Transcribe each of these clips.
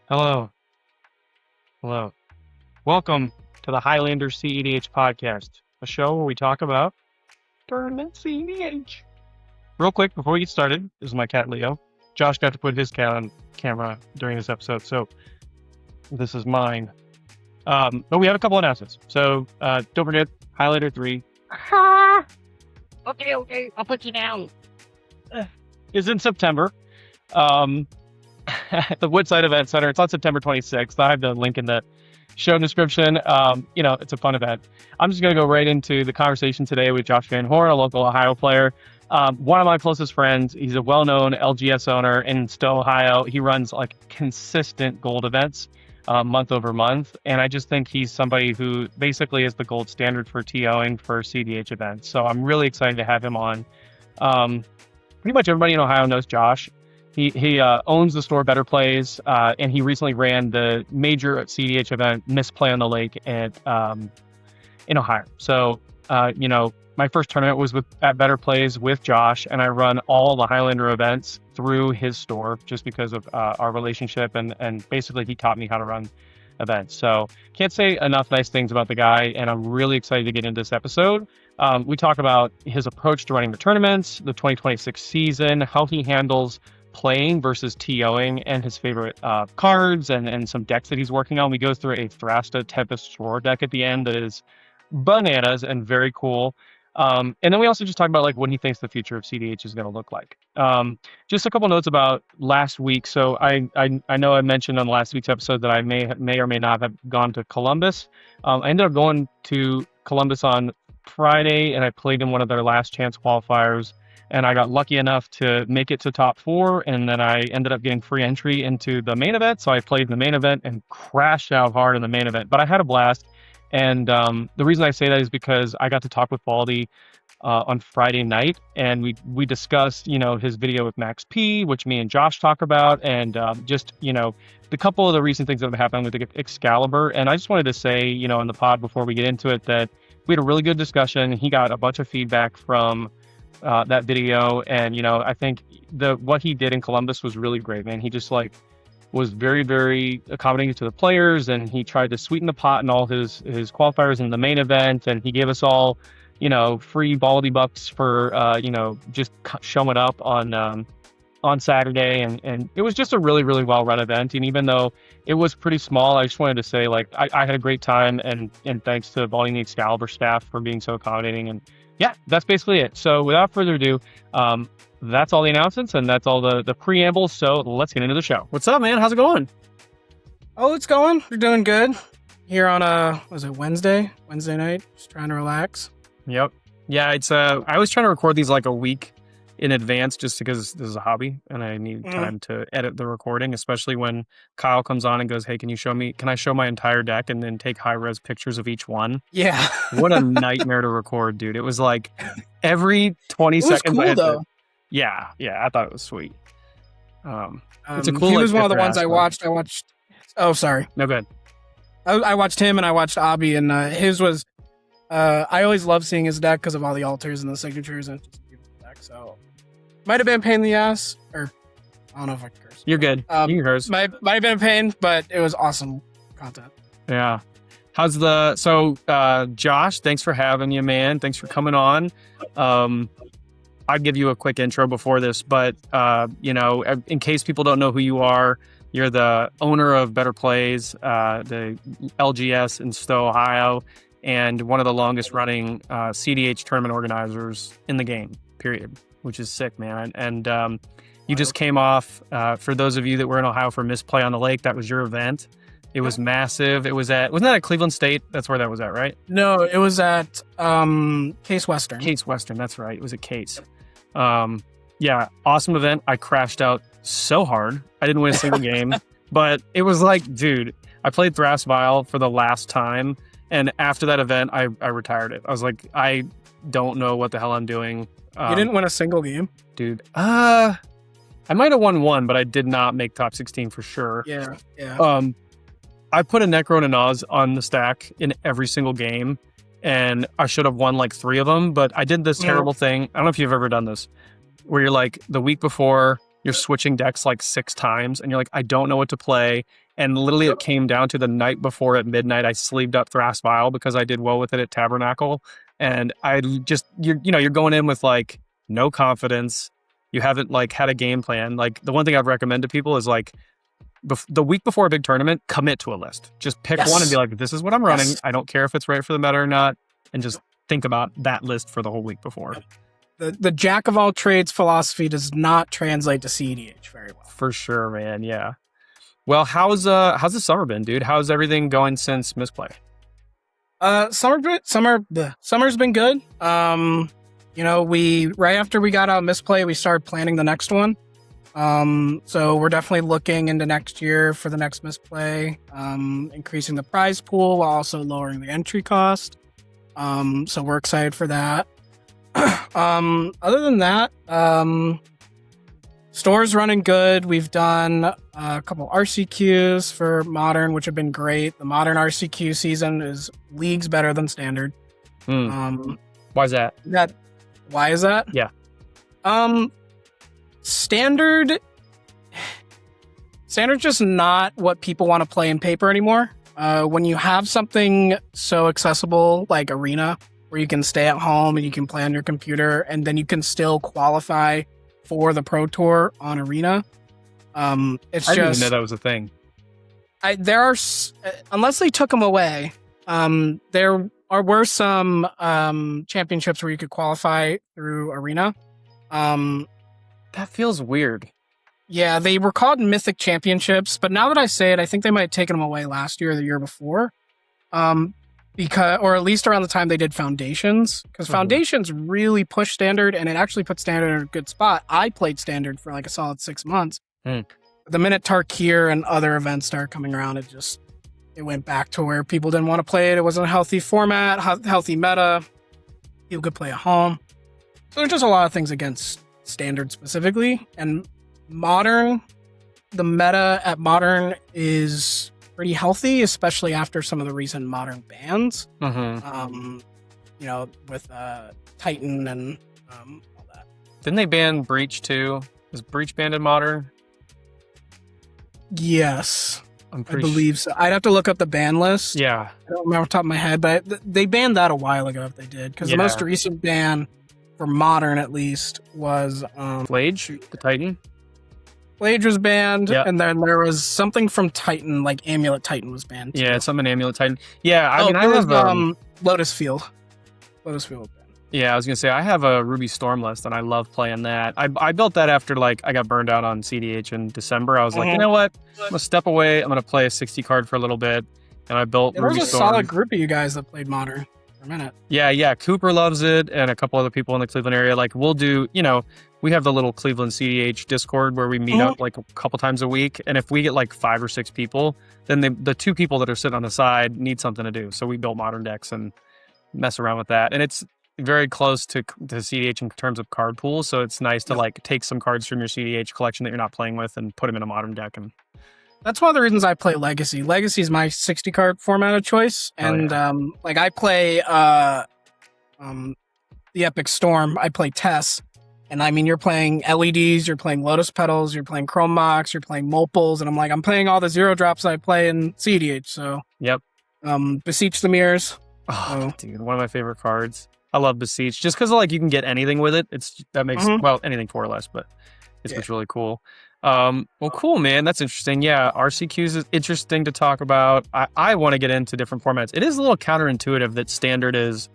Hello, hello. Welcome to the Highlander cEDH podcast, a show where we talk about tournament cEDH. Real quick, before we get started, this is my cat Leo. Josh got to put his cat on camera during this episode, so this is mine. But we have a couple announcements. So don't forget, Highlander 3 Okay, I'll put you down. is in September. At the Woodside Event Center. It's on September 26th. I have the link in the show description. It's a fun event. I'm just going to go right into the conversation today with Josh Van Horn, a local Ohio player. One of my closest friends. He's a well-known LGS owner in Stowe, Ohio. He runs like consistent gold events month over month. And I just think he's somebody who basically is the gold standard for TOing for cEDH events. So I'm really excited to have him on. Pretty much everybody in Ohio knows Josh. He owns the store Better Plays, and he recently ran the major cEDH event, Misplay on the Lake, in Ohio. So, my first tournament was at Better Plays with Josh, and I run all the Highlander events through his store just because of our relationship, and basically he taught me how to run events. So can't say enough nice things about the guy, and I'm really excited to get into this episode. We talk about his approach to running the tournaments, the 2026 season, how he handles playing versus TOing, and his favorite cards and some decks that he's working on. We go through a Thrasta Tempest Roar deck at the end that is bananas and very cool. And then we also just talk about like what he thinks the future of cEDH is going to look like. Just a couple notes about last week. So I know I mentioned on last week's episode that I may or may not have gone to Columbus. I ended up going to Columbus on Friday, and I played in one of their last chance qualifiers. And I got lucky enough to make it to top 4, and then I ended up getting free entry into the main event. So I played in the main event and crashed out hard in the main event, but I had a blast. And the reason I say that is because I got to talk with Baldy on Friday night, and we discussed, his video with Max P, which me and Josh talk about, and the couple of the recent things that have happened with the Excalibur. And I just wanted to say, in the pod before we get into it, that we had a really good discussion. He got a bunch of feedback from that video, and I think what he did in Columbus was really great, man. He just was very, very accommodating to the players, and he tried to sweeten the pot in all his qualifiers in the main event, and he gave us all free Baldy bucks for just showing up on Saturday, and it was just a really, really well run event. And even though it was pretty small, I just wanted to say I had a great time, and thanks to Baldy and the Excalibur staff for being so accommodating. And yeah, that's basically it. So without further ado, that's all the announcements, and that's all the preambles. So let's get into the show. What's up, man? How's it going? Oh, it's going. We're doing good. Here on Wednesday night, just trying to relax. Yep. Yeah, it's I was trying to record these like a week in advance just because this is a hobby and I need time to edit the recording, especially when Kyle comes on and goes, "Hey, can I show my entire deck and then take high-res pictures of each one?" Yeah. What a nightmare to record, dude. It was like every 20 seconds. Cool, though. Yeah, I thought it was sweet. It's a He cool. was one of the ones I watched. Oh, sorry. No, good. I watched him and I watched Abby, and his was. I always love seeing his deck because of all the altars and the signatures, and it's just a beautiful deck. So might have been a pain in the ass, or I don't know if I can curse. You're good. You can curse. Might have been a pain, but it was awesome content. Yeah. How's Josh, thanks for having you, man. Thanks for coming on. I'll give you a quick intro before this, but, in case people don't know who you are, you're the owner of Better Plays, the LGS in Stowe, Ohio, and one of the longest running cEDH tournament organizers in the game, period, which is sick, man. And you just came off, for those of you that were in Ohio for Misplay on the Lake, that was your event. It was massive. Wasn't that at Cleveland State? That's where that was at, right? No, it was at Case Western. Case Western, that's right. It was at Case. Yeah, awesome event. I crashed out so hard. I didn't win a single game, but it was like, dude, I played Thras Vial for the last time, and after that event, I retired it. I was like, I don't know what the hell I'm doing. You didn't win a single game? Dude, I might have won one, but I did not make top 16 for sure. Yeah. I put a Necro and a Naz on the stack in every single game, and I should have won like 3 of them, but I did this terrible thing. I don't know if you've ever done this, where you're like the week before, you're switching decks like 6 times, and you're like, I don't know what to play, And literally it came down to the night before at midnight, I sleeved up Thras Vial because I did well with it at Tabernacle. And I just, you're going in with like no confidence. You haven't like had a game plan. Like the one thing I'd recommend to people is like the week before a big tournament, commit to a list. Just pick one and be like, this is what I'm running. I don't care if it's right for the meta or not. And just think about that list for the whole week before. The jack of all trades philosophy does not translate to cEDH very well. For sure, man. Yeah. Well, how's the summer been, dude? How's everything going since Misplay? Summer's been good. We right after we got out Misplay, we started planning the next one. So we're definitely looking into next year for the next Misplay, increasing the prize pool while also lowering the entry cost. So we're excited for that. Other than that, store's running good. We've done a couple RCQs for Modern, which have been great. The Modern RCQ season is leagues better than Standard. Why is that? Why is that? Yeah. Standard's just not what people want to play in paper anymore. When you have something so accessible like Arena, where you can stay at home and you can play on your computer, and then you can still qualify for the Pro Tour on Arena. I didn't even know that was a thing. Unless they took them away, there were some championships where you could qualify through Arena. That feels weird. Yeah, they were called Mythic Championships, but now that I say it, I think they might have taken them away last year or the year before. Or at least around the time they did Foundations, because Foundations really pushed Standard, and it actually put Standard in a good spot. I played Standard for like a solid 6 months. The minute Tarkir and other events started coming around, it went back to where people didn't want to play it. It wasn't a healthy format, healthy meta. People could play at home. So there's just a lot of things against Standard specifically. And Modern, the meta at Modern is pretty healthy, especially after some of the recent Modern bans. With Titan and all that. Didn't they ban Breach too? Was Breach banned in Modern? Yes, I believe so. I'd have to look up the ban list. Yeah. I don't remember off the top of my head, but they banned that a while ago if they did. Because the most recent ban for Modern, at least, was Flage, the Titan. Flage was banned, and then there was something from Titan, like Amulet Titan was banned too. Yeah, something Amulet Titan. Yeah, I have Lotus Field. Lotus Field. Yeah, I was gonna say I have a Ruby Storm list, and I love playing that. I built that after I got burned out on cEDH in December. I was like, you know what? I'm gonna step away. I'm gonna play a 60 card for a little bit, and I built Ruby Storm. There was a solid group of you guys that played Modern for a minute. Yeah. Cooper loves it, and a couple other people in the Cleveland area. Like we'll do, we have the little Cleveland cEDH Discord where we meet up like a couple times a week, and if we get like 5 or 6 people, then the 2 people that are sitting on the side need something to do. So we built Modern decks and mess around with that, and it's very close to cEDH in terms of card pools, so it's nice to like take some cards from your cEDH collection that you're not playing with and put them in a Modern deck. And that's one of the reasons I play Legacy. Legacy is my 60 card format of choice, and I play the Epic Storm. I play Tess, and I mean you're playing LEDs, you're playing Lotus Petals, you're playing Chrome Mox, you're playing Mulples, and I'm playing all the 0-drops I play in cEDH. So Beseech the Mirrors. Dude, one of my favorite cards. I love Beseech just because you can get anything with it. That makes anything 4 or less, but it's really cool. Well, cool, man. That's interesting. Yeah, RCQs is interesting to talk about. I want to get into different formats. It is a little counterintuitive that Standard is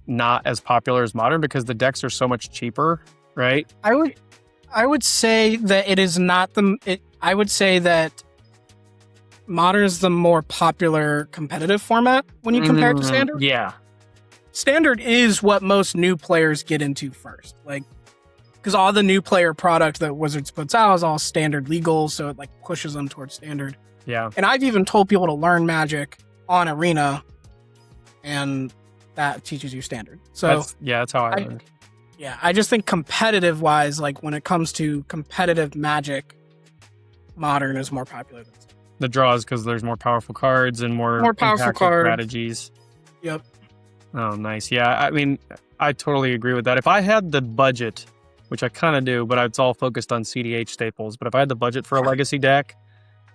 not as popular as Modern because the decks are so much cheaper, right? I would say that it is not I would say that Modern is the more popular competitive format when you compare it to Standard. Yeah. Standard is what most new players get into first. Because all the new player product that Wizards puts out is all Standard legal, so it pushes them towards Standard. Yeah. And I've even told people to learn Magic on Arena, and that teaches you Standard. So that's how I learned. Yeah, I just think competitive-wise, when it comes to competitive Magic, Modern is more popular than Standard. The draws because there's more powerful cards and more powerful cards. Strategies. Yep. Oh, nice. Yeah, I mean, I totally agree with that. If I had the budget, which I kind of do, but it's all focused on cEDH staples, but if I had the budget for a Legacy deck,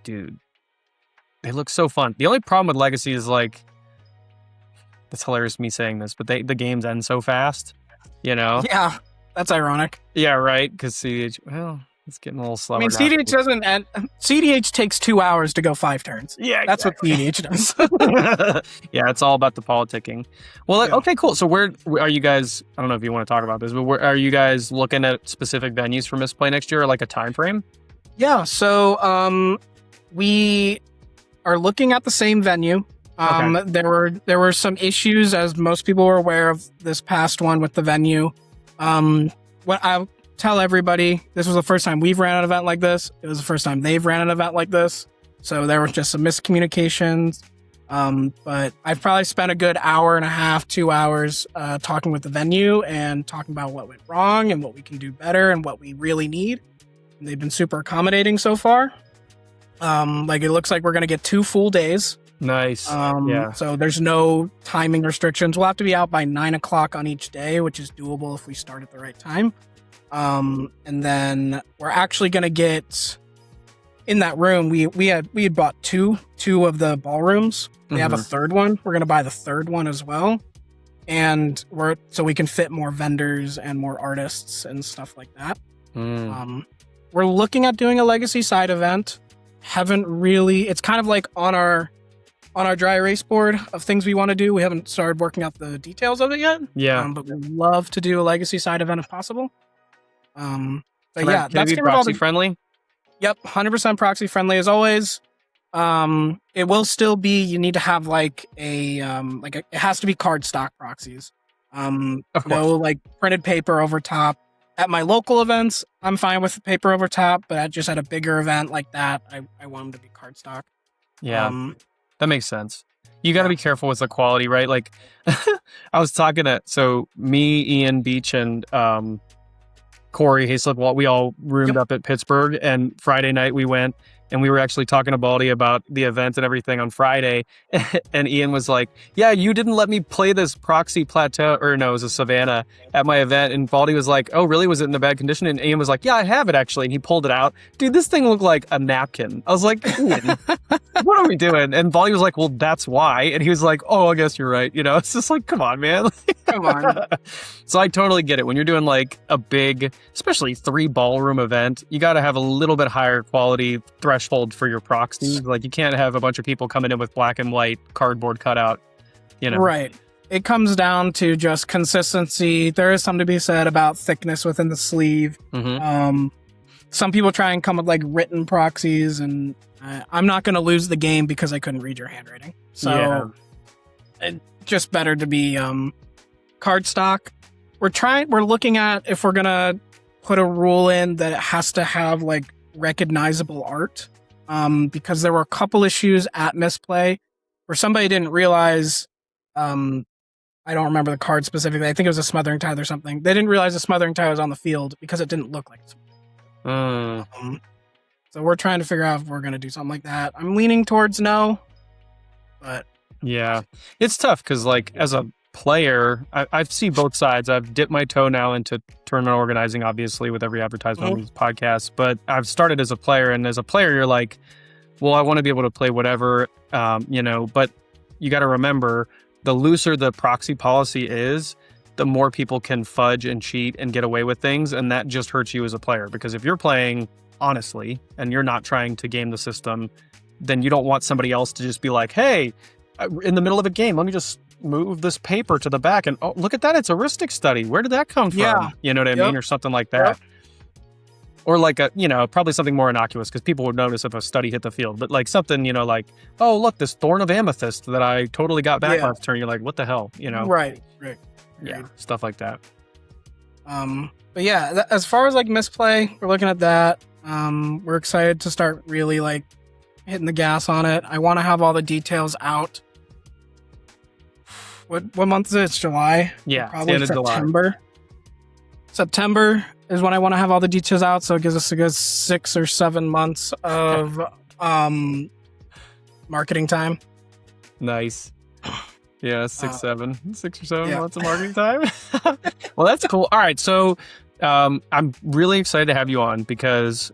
dude, they look so fun. The only problem with Legacy is like, it's hilarious me saying this, but the games end so fast, you know? Yeah, that's ironic. Yeah, right. Because CEDH, well, it's getting a little slower. I mean, now. CEDH doesn't end. CEDH takes 2 hours to go 5 turns. Yeah, that's what CEDH does. Yeah, it's all about the politicking. Well, Yeah. okay, cool. So where are you guys? I don't know if you want to talk about this, but where are you guys looking at specific venues for Misplay next year, or like a time frame? Yeah, so we are looking at the same venue. Okay. There were some issues, as most people were aware of this past one with the venue. What I'll tell everybody, this was the first time we've ran an event like this. It was the first time they've ran an event like this. So there was just some miscommunications. But I've probably spent a good hour and a half, 2 hours talking with the venue and talking about what went wrong and what we can do better and what we really need. And they've been super accommodating so far. Like, it looks like we're going to get 2 full days. Nice. Yeah. So there's no timing restrictions. We'll have to be out by 9 o'clock on each day, which is doable if we start at the right time. And then we're actually going to get in that room. We had bought two of the ballrooms. We have a third one. We're going to buy the third one as well. And so we can fit more vendors and more artists and stuff like that. We're looking at doing a Legacy side event. Haven't really, it's kind of like on our dry erase board of things we want to do. We haven't started working out the details of it yet. Yeah. But we'd love to do a Legacy side event if possible. But can that's it be proxy friendly? Yep, 100% proxy friendly as always. It will still be, you need to have like it has to be card stock proxies. No like printed paper over top. At my local events, I'm fine with paper over top, but just at a bigger event like that, I want them to be card stock. Yeah. That makes sense. You got to be careful with the quality, right? Like, I was talking to, me, Ian Beach, and Corey Hayslip, we all roomed up at Pittsburgh, and Friday night we went, and we were actually talking to Baldy about the event and everything on Friday, and Ian was like, yeah, you didn't let me play this Proxy Plateau, or no, it was a Savannah at my event, and Baldy was like, oh, really? Was it in a bad condition? And Ian was like, yeah, I have it actually, and he pulled it out. Dude, this thing looked like a napkin. I was like, Ian, what are we doing? And Baldy was like, well, that's why. And he was like, oh, I guess you're right. You know, it's just like, come on, man. Come on. So I totally get it. When you're doing like a big, especially 3 ballroom event, you got to have a little bit higher quality threshold for your proxies. Like, you can't have a bunch of people coming in with black and white cardboard cutout, you know. Right. It comes down to just consistency. There is something to be said about thickness within the sleeve. Some people try and come with like written proxies, and I'm not going to lose the game because I couldn't read your handwriting. So it's just better to be cardstock. We're looking at if we're going to put a rule in that it has to have like recognizable art. Because there were a couple issues at Misplay where somebody didn't realize, I don't remember the card specifically. I think it was a smothering tithe or something. They didn't realize the smothering tithe was on the field because it didn't look like it. So we're trying to figure out if we're going to do something like that. I'm leaning towards no, but yeah, it's tough because like as a player, I've seen both sides. I've dipped my toe now into tournament organizing, obviously, with every advertisement on these podcasts, but I've started as a player, and as a player, you're like, well, I want to be able to play whatever, but you got to remember, the looser the proxy policy is, the more people can fudge and cheat and get away with things, and that just hurts you as a player, because if you're playing honestly and you're not trying to game the system, then you don't want somebody else to just be like, hey, in the middle of a game, let me just move this paper to the back and oh, look at that, it's a heuristic study, where did that come from? Yeah. You know what I mean? Or something like that. Or like probably something more innocuous, because people would notice if a study hit the field, but like something, like, oh, look, this thorn of amethyst that I totally got back last turn. You're like, what the hell? Right. Yeah, stuff like that. But yeah, as far as like Misplay, we're looking at that. We're excited to start really like hitting the gas on it. I want to have all the details out. What month is it? It's July. Yeah, probably end of September. July. September is when I want to have all the details out, so it gives us a good 6 or 7 months of marketing time. Nice. Yeah, 6 or 7 months of marketing time. Well, that's cool. All right, so I'm really excited to have you on, because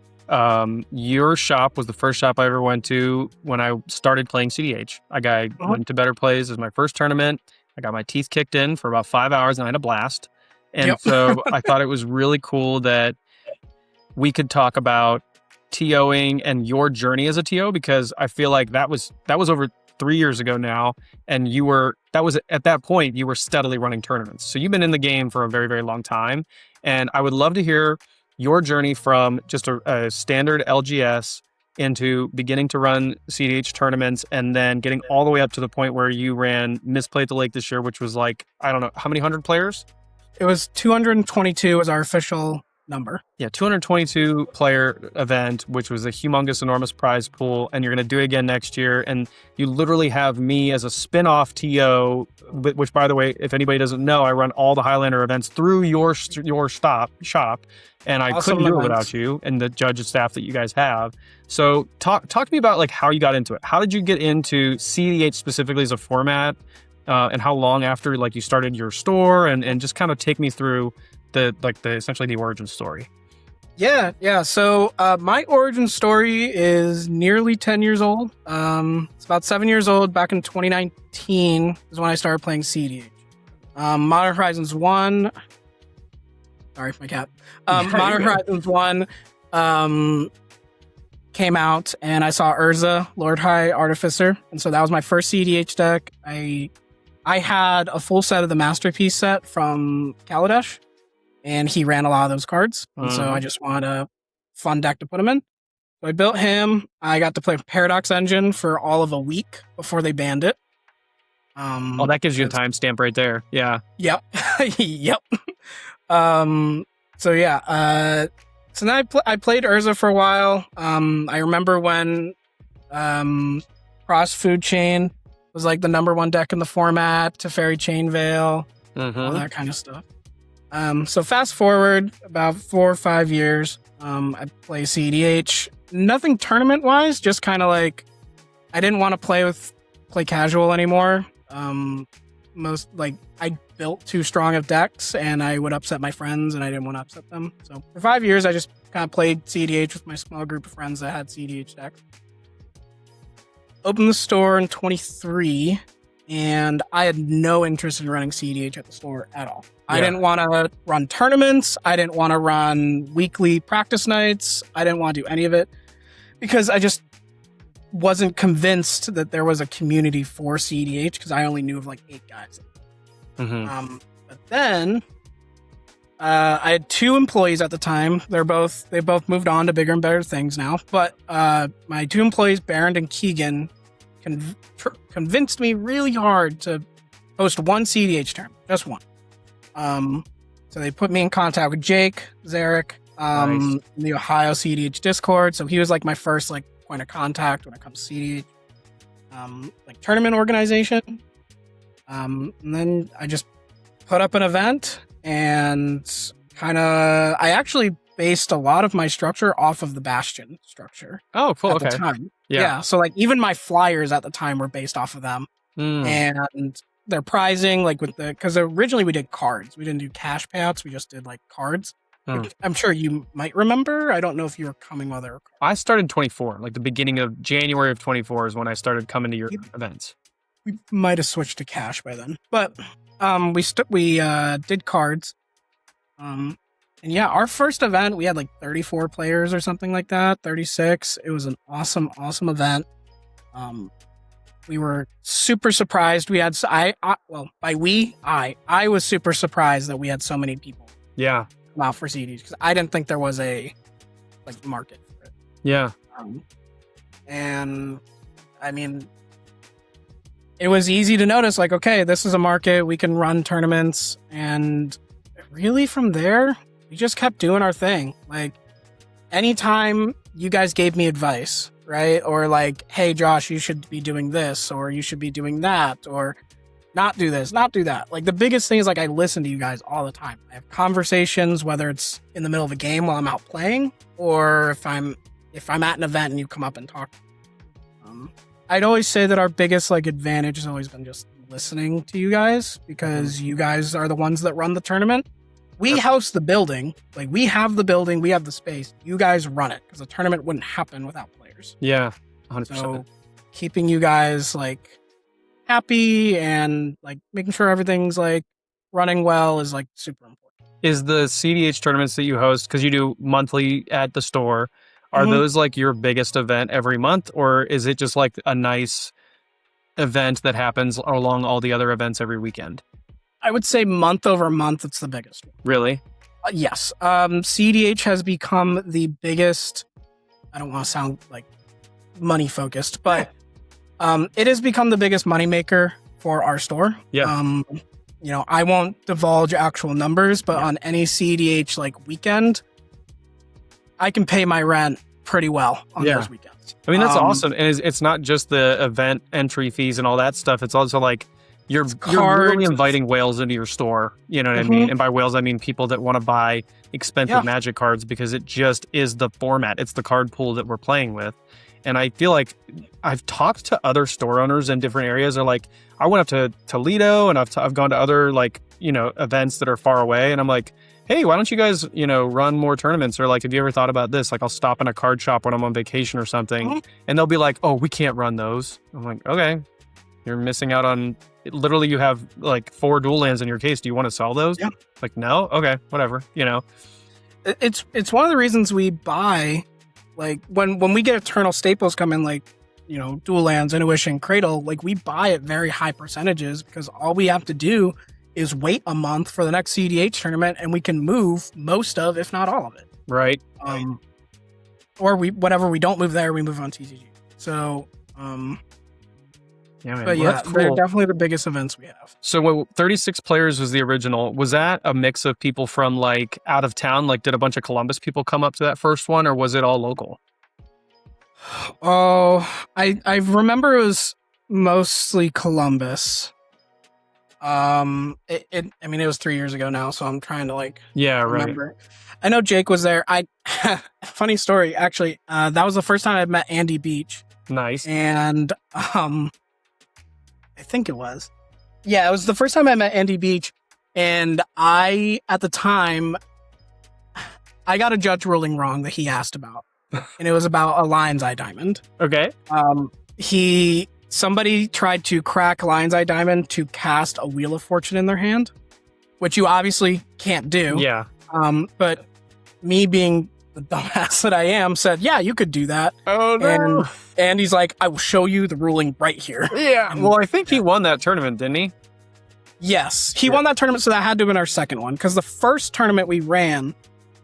Your shop was the first shop I ever went to when I started playing CDH. Went to Better Plays as my first tournament. I got my teeth kicked in for about 5 hours and I had a blast. And so I thought it was really cool that we could talk about TOing and your journey as a TO, because I feel like that was over 3 years ago now, and at that point you were steadily running tournaments. So you've been in the game for a very, very long time, and I would love to hear your journey from just a standard LGS into beginning to run cEDH tournaments, and then getting all the way up to the point where you ran Misplay at the Lake this year, which was like, I don't know, how many hundred players? It was 222 was our official number. Yeah, 222 player event, which was a humongous, enormous prize pool, and you're going to do it again next year. And you literally have me as a spin-off TO, which, by the way, if anybody doesn't know, I run all the Highlander events through your shop, and I couldn't do it without you and the judge staff that you guys have. So talk to me about like how you got into it. How did you get into cEDH specifically as a format, and how long after like you started your store, and just kind of take me through essentially the origin story. Yeah. So my origin story is nearly 10 years old. It's about 7 years old. Back in 2019 is when I started playing cEDH. Modern Horizons 1. Sorry, my cat. Modern Horizons 1 came out, and I saw Urza, Lord High Artificer, and so that was my first cEDH deck. I had a full set of the Masterpiece set from Kaladesh, and he ran a lot of those cards. And so I just wanted a fun deck to put him in. So I built him. I got to play Paradox Engine for all of a week before they banned it. That gives you a timestamp right there. Yeah. Yep. Yep. So then I played Urza for a while. I remember when Cross Food Chain was like the number one deck in the format, Teferi Chain Veil, all that kind of stuff. So fast forward about 4 or 5 years, I play cEDH. Nothing tournament wise, just kind of like I didn't want to play casual anymore. I built too strong of decks, and I would upset my friends, and I didn't want to upset them. So for 5 years, I just kind of played cEDH with my small group of friends that had cEDH decks. Opened the store in 23, and I had no interest in running cEDH at the store at all. Yeah. I didn't want to run tournaments. I didn't want to run weekly practice nights. I didn't want to do any of it because I just wasn't convinced that there was a community for cEDH, because I only knew of like 8 guys. But then I had 2 employees at the time. They both moved on to bigger and better things now. But my 2 employees, Barron and Keegan, convinced me really hard to host one cEDH tournament, just one. So they put me in contact with Jake Zarek, in the Ohio cEDH Discord. So he was like my first like point of contact when it comes to cEDH, like tournament organization. And then I just put up an event, and I actually based a lot of my structure off of the Bastion structure. Oh, cool. At the time. Yeah. So like even my flyers at the time were based off of them. And their pricing, like because originally we did cards. We didn't do cash payouts. We just did like cards. I'm sure you might remember. I don't know if you were coming while they were. I started 24, like the beginning of January of 24 is when I started coming to your events. We might have switched to cash by then, but we did cards. And yeah, our first event we had like 34 players or something like that, 36. It was an awesome event. We were super surprised. We had I was super surprised that we had so many people. Yeah. Come out for cEDH, because I didn't think there was a like market for it. Yeah. And I mean, it was easy to notice, like, okay, this is a market, we can run tournaments, and really from there, we just kept doing our thing. Like, anytime you guys gave me advice, right? Or like, hey, Josh, you should be doing this, or you should be doing that, or not do this, not do that. Like, the biggest thing is, like, I listen to you guys all the time. I have conversations, whether it's in the middle of a game while I'm out playing, or if I'm at an event and you come up and talk. I'd always say that our biggest like advantage has always been just listening to you guys, because you guys are the ones that run the tournament. We house the building. Like, we have the building, we have the space. You guys run it, because the tournament wouldn't happen without players. Yeah, 100%. So keeping you guys like happy and like making sure everything's like running well is like super important. Is the cEDH tournaments that you host, because you do monthly at the store, are Mhm. those like your biggest event every month, or is it just like a nice event that happens along all the other events every weekend? I would say month over month, it's the biggest one. Really? Yes. cEDH has become the biggest. I don't want to sound like money focused, but it has become the biggest moneymaker for our store. Yeah. You know, I won't divulge actual numbers, but on any cEDH like weekend, I can pay my rent pretty well on those weekends. I mean, that's awesome. And it's not just the event entry fees and all that stuff. It's also like you're really inviting whales into your store. You know what I mean? And by whales, I mean people that want to buy expensive Magic cards, because it just is the format. It's the card pool that we're playing with. And I feel like I've talked to other store owners in different areas. They're like, I went up to Toledo and I've gone to other like, you know, events that are far away. And I'm like, hey, why don't you guys, you know, run more tournaments? Or like, have you ever thought about this? Like, I'll stop in a card shop when I'm on vacation or something. And they'll be like, oh, we can't run those. I'm like, okay, you're missing out on, literally you have like 4 dual lands in your case. Do you want to sell those? Yeah. Like, no? Okay, whatever, you know. It's one of the reasons we buy, like when we get Eternal staples come in, like, you know, dual lands, Intuition, Cradle, like we buy at very high percentages, because all we have to do is wait a month for the next cEDH tournament, and we can move most of, if not all of it. Right. Or whatever we don't move there, we move on TCG. So, yeah, man. but Well, yeah, that's they're cool. definitely the biggest events we have. So 36 players was the original. Was that a mix of people from like out of town? Like, did a bunch of Columbus people come up to that first one, or was it all local? Oh, I remember it was mostly Columbus. I mean, it was 3 years ago now, so I'm trying to like remember. I know Jake was there. Funny story, actually. That was the first time I met Andy Beach. Nice. And I think it was. Yeah, it was the first time I met Andy Beach, and at the time, I got a judge ruling wrong that he asked about, and it was about a Lion's Eye Diamond. Okay. Somebody tried to crack Lion's Eye Diamond to cast a Wheel of Fortune in their hand, which you obviously can't do. Yeah. But me being the dumbass that I am said, yeah, you could do that. Oh, no. And he's like, I will show you the ruling right here. Yeah. Well, I think he won that tournament, didn't he? Yes. He won that tournament, so that had to have been our second one. Because the first tournament we ran,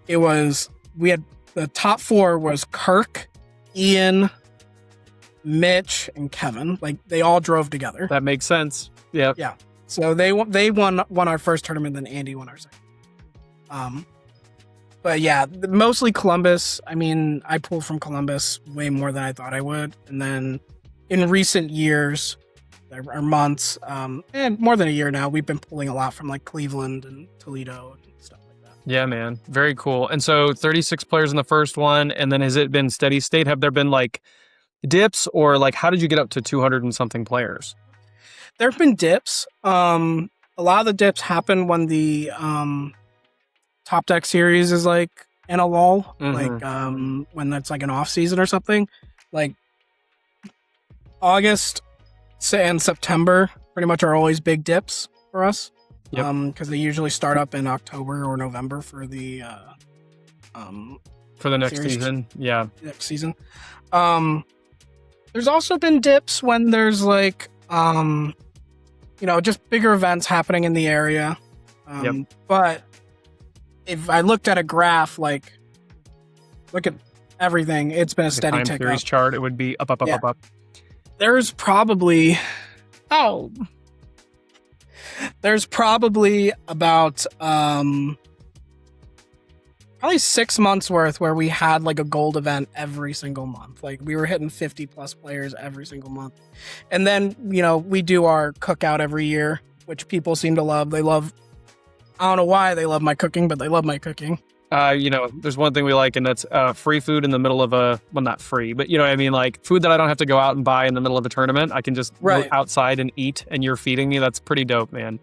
we had the top 4 was Kirk, Ian, Mitch, and Kevin. Like, they all drove together. That makes sense. Yeah. Yeah. So they won our first tournament, then Andy won our second. But yeah, mostly Columbus. I mean, I pulled from Columbus way more than I thought I would. And then in recent years, or months, and more than a year now, we've been pulling a lot from like Cleveland and Toledo and stuff like that. Yeah, man. Very cool. And so 36 players in the first one, and then has it been steady state? Have there been like dips, or like how did you get up to 200 and something players? There have been dips. A lot of the dips happen when the Top Deck series is like in a lull, like when that's like an off season or something. Like August and September pretty much are always big dips for us. Because they usually start up in October or November for the next season. Yeah. Next season. There's also been dips when there's like just bigger events happening in the area. But if I looked at a graph, like look at everything, it's been a steady time tick series up. chart, it would be up. There's probably about probably 6 months worth where we had like a gold event every single month. Like we were hitting 50 plus players every single month. And then, we do our cookout every year, which people seem to love. I don't know why they love my cooking, but they love my cooking. There's one thing we like, and that's free food in the middle of not free, but you know what I mean? Like food that I don't have to go out and buy in the middle of a tournament. I can just go outside and eat, and you're feeding me. That's pretty dope, man.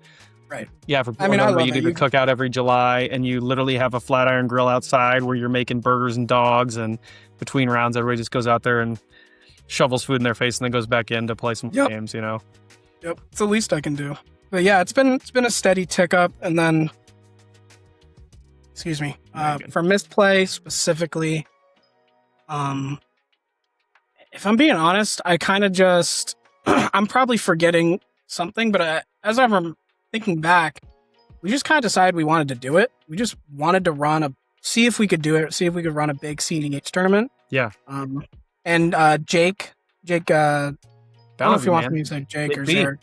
Right. Yeah, for I mean, I love you it. do the cookout every July, and you literally have a flat iron grill outside where you're making burgers and dogs, and between rounds, everybody just goes out there and shovels food in their face and then goes back in to play some games, you know? Yep. It's the least I can do. But yeah, it's been a steady tick up, and then, excuse me, for misplay specifically, if I'm being honest, I kind of just, I'm probably forgetting something, but as I'm thinking back, we just kind of decided we wanted to do it. We just wanted to see if we could do it, see if we could run a big cEDH tournament. Yeah. And Jake, I don't know if you want me to say Jake or Zerg.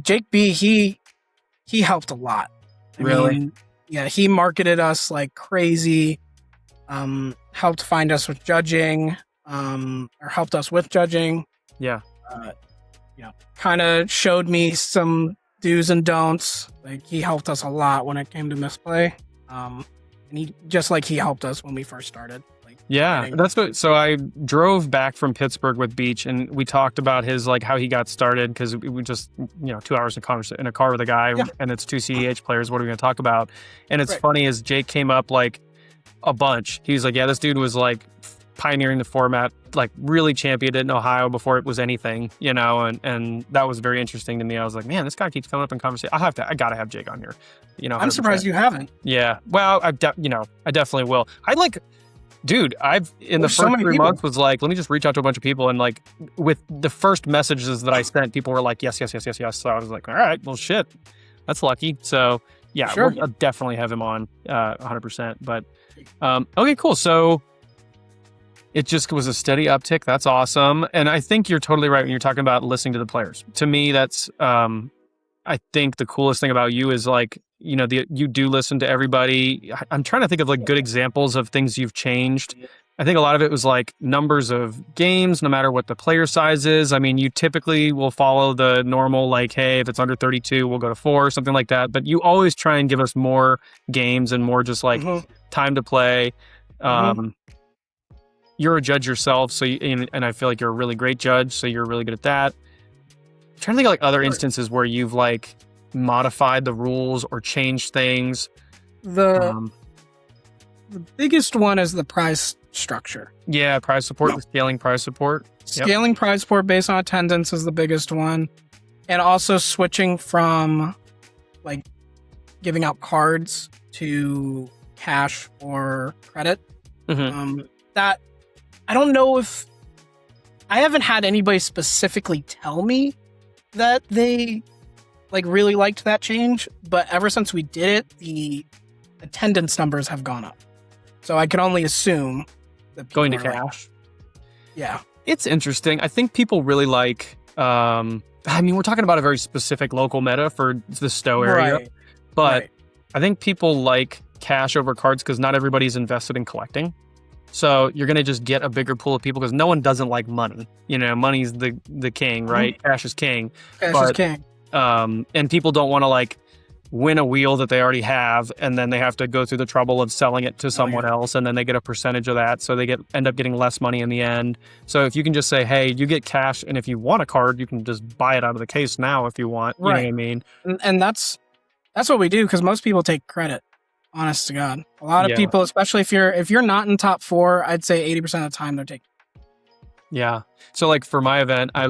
Jake B, he helped a lot. I mean, yeah, he marketed us like crazy, helped find us with judging, or helped us with judging. Yeah. Kind of showed me some do's and don'ts. Like, he helped us a lot when it came to misplay. And he helped us when we first started. Yeah, that's what. So I drove back from Pittsburgh with Beach, and we talked about his how he got started, because we just 2 hours in a car with a guy, and it's 2 cEDH players. What are we going to talk about? And it's funny, as Jake came up like a bunch. He's like, yeah, this dude was like pioneering the format, like really championed it in Ohio before it was anything, and that was very interesting to me. I was like, man, this guy keeps coming up in conversation. I gotta have Jake on here. 100%. I'm surprised you haven't. Yeah, well, I definitely will. Dude, in the first 3 months was like, let me just reach out to a bunch of people. And like with the first messages that I sent, people were like, yes. So I was like, all right, well, shit, that's lucky. So yeah, sure. We'll definitely have him on 100%. But okay, cool. So it just was a steady uptick. That's awesome. And I think you're totally right when you're talking about listening to the players. To me, that's, I think the coolest thing about you is like, you do listen to everybody. I'm trying to think of like good examples of things you've changed. I think a lot of it was like numbers of games, no matter what the player size is. I mean, you typically will follow the normal, like, hey, if it's under 32, we'll go to 4, something like that. But you always try and give us more games and more just like time to play. You're a judge yourself, so and I feel like you're a really great judge, so you're really good at that. I'm trying to think of like other instances where you've like modified the rules or changed things. The biggest one is the prize structure. Yeah, prize support, the scaling prize support. Scaling prize support based on attendance is the biggest one. And also switching from like giving out cards to cash or credit. That I don't know if I haven't had anybody specifically tell me that they like really liked that change, but ever since we did it, the attendance numbers have gone up. So I can only assume that going to cash. Yeah. It's interesting. I think people really like, I mean, we're talking about a very specific local meta for the Stowe area, but I think people like cash over cards because not everybody's invested in collecting. So you're going to just get a bigger pool of people because no one doesn't like money. Money's the king, right? Cash is king. Cash is king. And people don't want to like win a wheel that they already have, and then they have to go through the trouble of selling it to someone else, and then they get a percentage of that, so they end up getting less money in the end. So if you can just say, hey, you get cash, and if you want a card, you can just buy it out of the case now if you want. You know what I mean? And that's what we do, because most people take credit. Honest to God, a lot of people, especially if you're not in top 4, I'd say 80% of the time they're taking. Yeah. So like for my event, I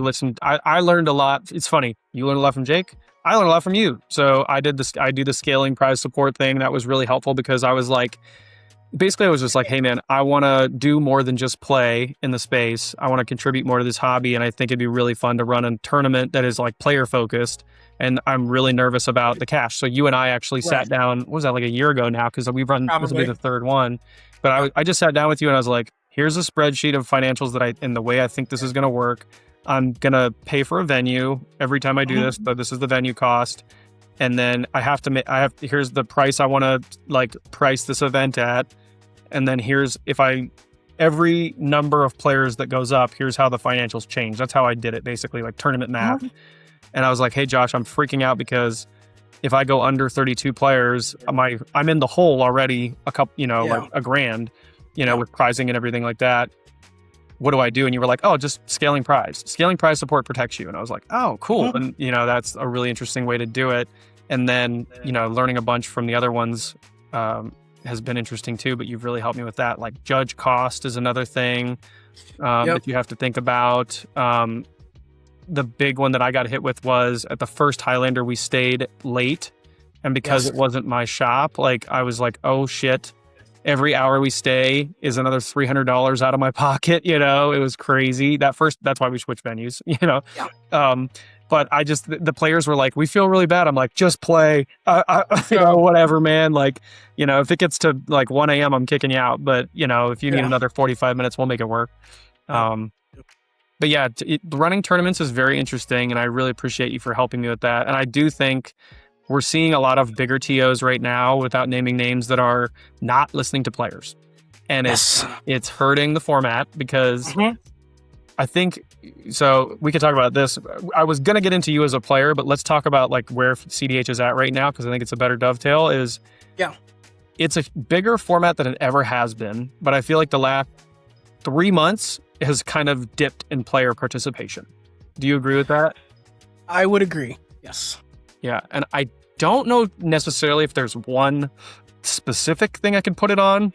learned a lot. It's funny. You learned a lot from Jake. I learned a lot from you. So I do the scaling prize support thing. That was really helpful because I was like, basically I was just like, hey man, I want to do more than just play in the space. I want to contribute more to this hobby. And I think it'd be really fun to run a tournament that is like player focused. And I'm really nervous about the cash. So you and I actually sat down, what was that, like a year ago now? Because we've run, this will be the third one. But I just sat down with you and I was like, here's a spreadsheet of financials and the way I think this is going to work. I'm going to pay for a venue every time I do this. So this is the venue cost. And then here's the price I want to like price this event at. And then here's every number of players that goes up, here's how the financials change. That's how I did it, basically, like tournament math. And I was like, hey, Josh, I'm freaking out because if I go under 32 players, I'm in the hole already a couple, like $1,000, with pricing and everything like that. What do I do? And you were like, oh, just scaling prize. Scaling prize support protects you. And I was like, oh, cool. And, that's a really interesting way to do it. And then, learning a bunch from the other ones has been interesting too, but you've really helped me with that. Like judge cost is another thing that you have to think about. The big one that I got hit with was at the first Highlander, we stayed late. And because it wasn't my shop, like I was like, oh shit, every hour we stay is another $300 out of my pocket. It was crazy. That's why we switched venues, but the players were like, we feel really bad. I'm like, just play, whatever, man. Like, if it gets to like 1 a.m., I'm kicking you out. But, if you need another 45 minutes, we'll make it work. But yeah, running tournaments is very interesting. And I really appreciate you for helping me with that. And I do think we're seeing a lot of bigger TOs right now, without naming names, that are not listening to players. And it's hurting the format because I think, so we could talk about this. I was going to get into you as a player, but let's talk about like where cEDH is at right now, because I think it's a better dovetail. It's a bigger format than it ever has been, but I feel like the last 3 months has kind of dipped in player participation. Do you agree with that? I would agree. Yes. Yeah. And I don't know necessarily if there's one specific thing I can put it on,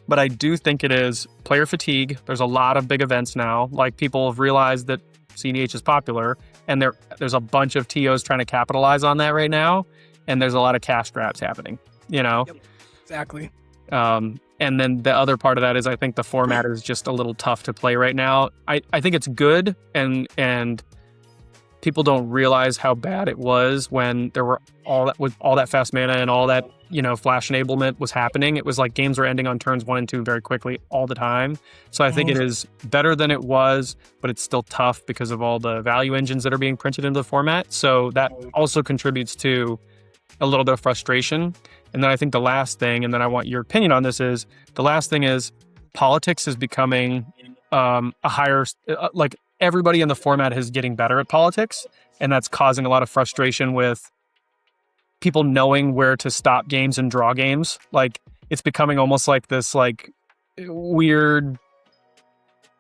but I do think it is player fatigue. There's a lot of big events now. Like people have realized that cEDH is popular, and there's a bunch of TOs trying to capitalize on that right now. And there's a lot of cash grabs happening, Yep, exactly. And then the other part of that is I think the format is just a little tough to play right now. I think it's good, and people don't realize how bad it was when there were all that fast mana and all that, flash enablement was happening. It was like games were ending on turns 1 and 2 very quickly all the time. So I think it is better than it was, but it's still tough because of all the value engines that are being printed into the format. So that also contributes to a little bit of frustration. And then I think the last thing, and then I want your opinion on this, is the last thing is politics is becoming a higher, like everybody in the format is getting better at politics. And that's causing a lot of frustration with people knowing where to stop games and draw games. Like it's becoming almost like this like weird,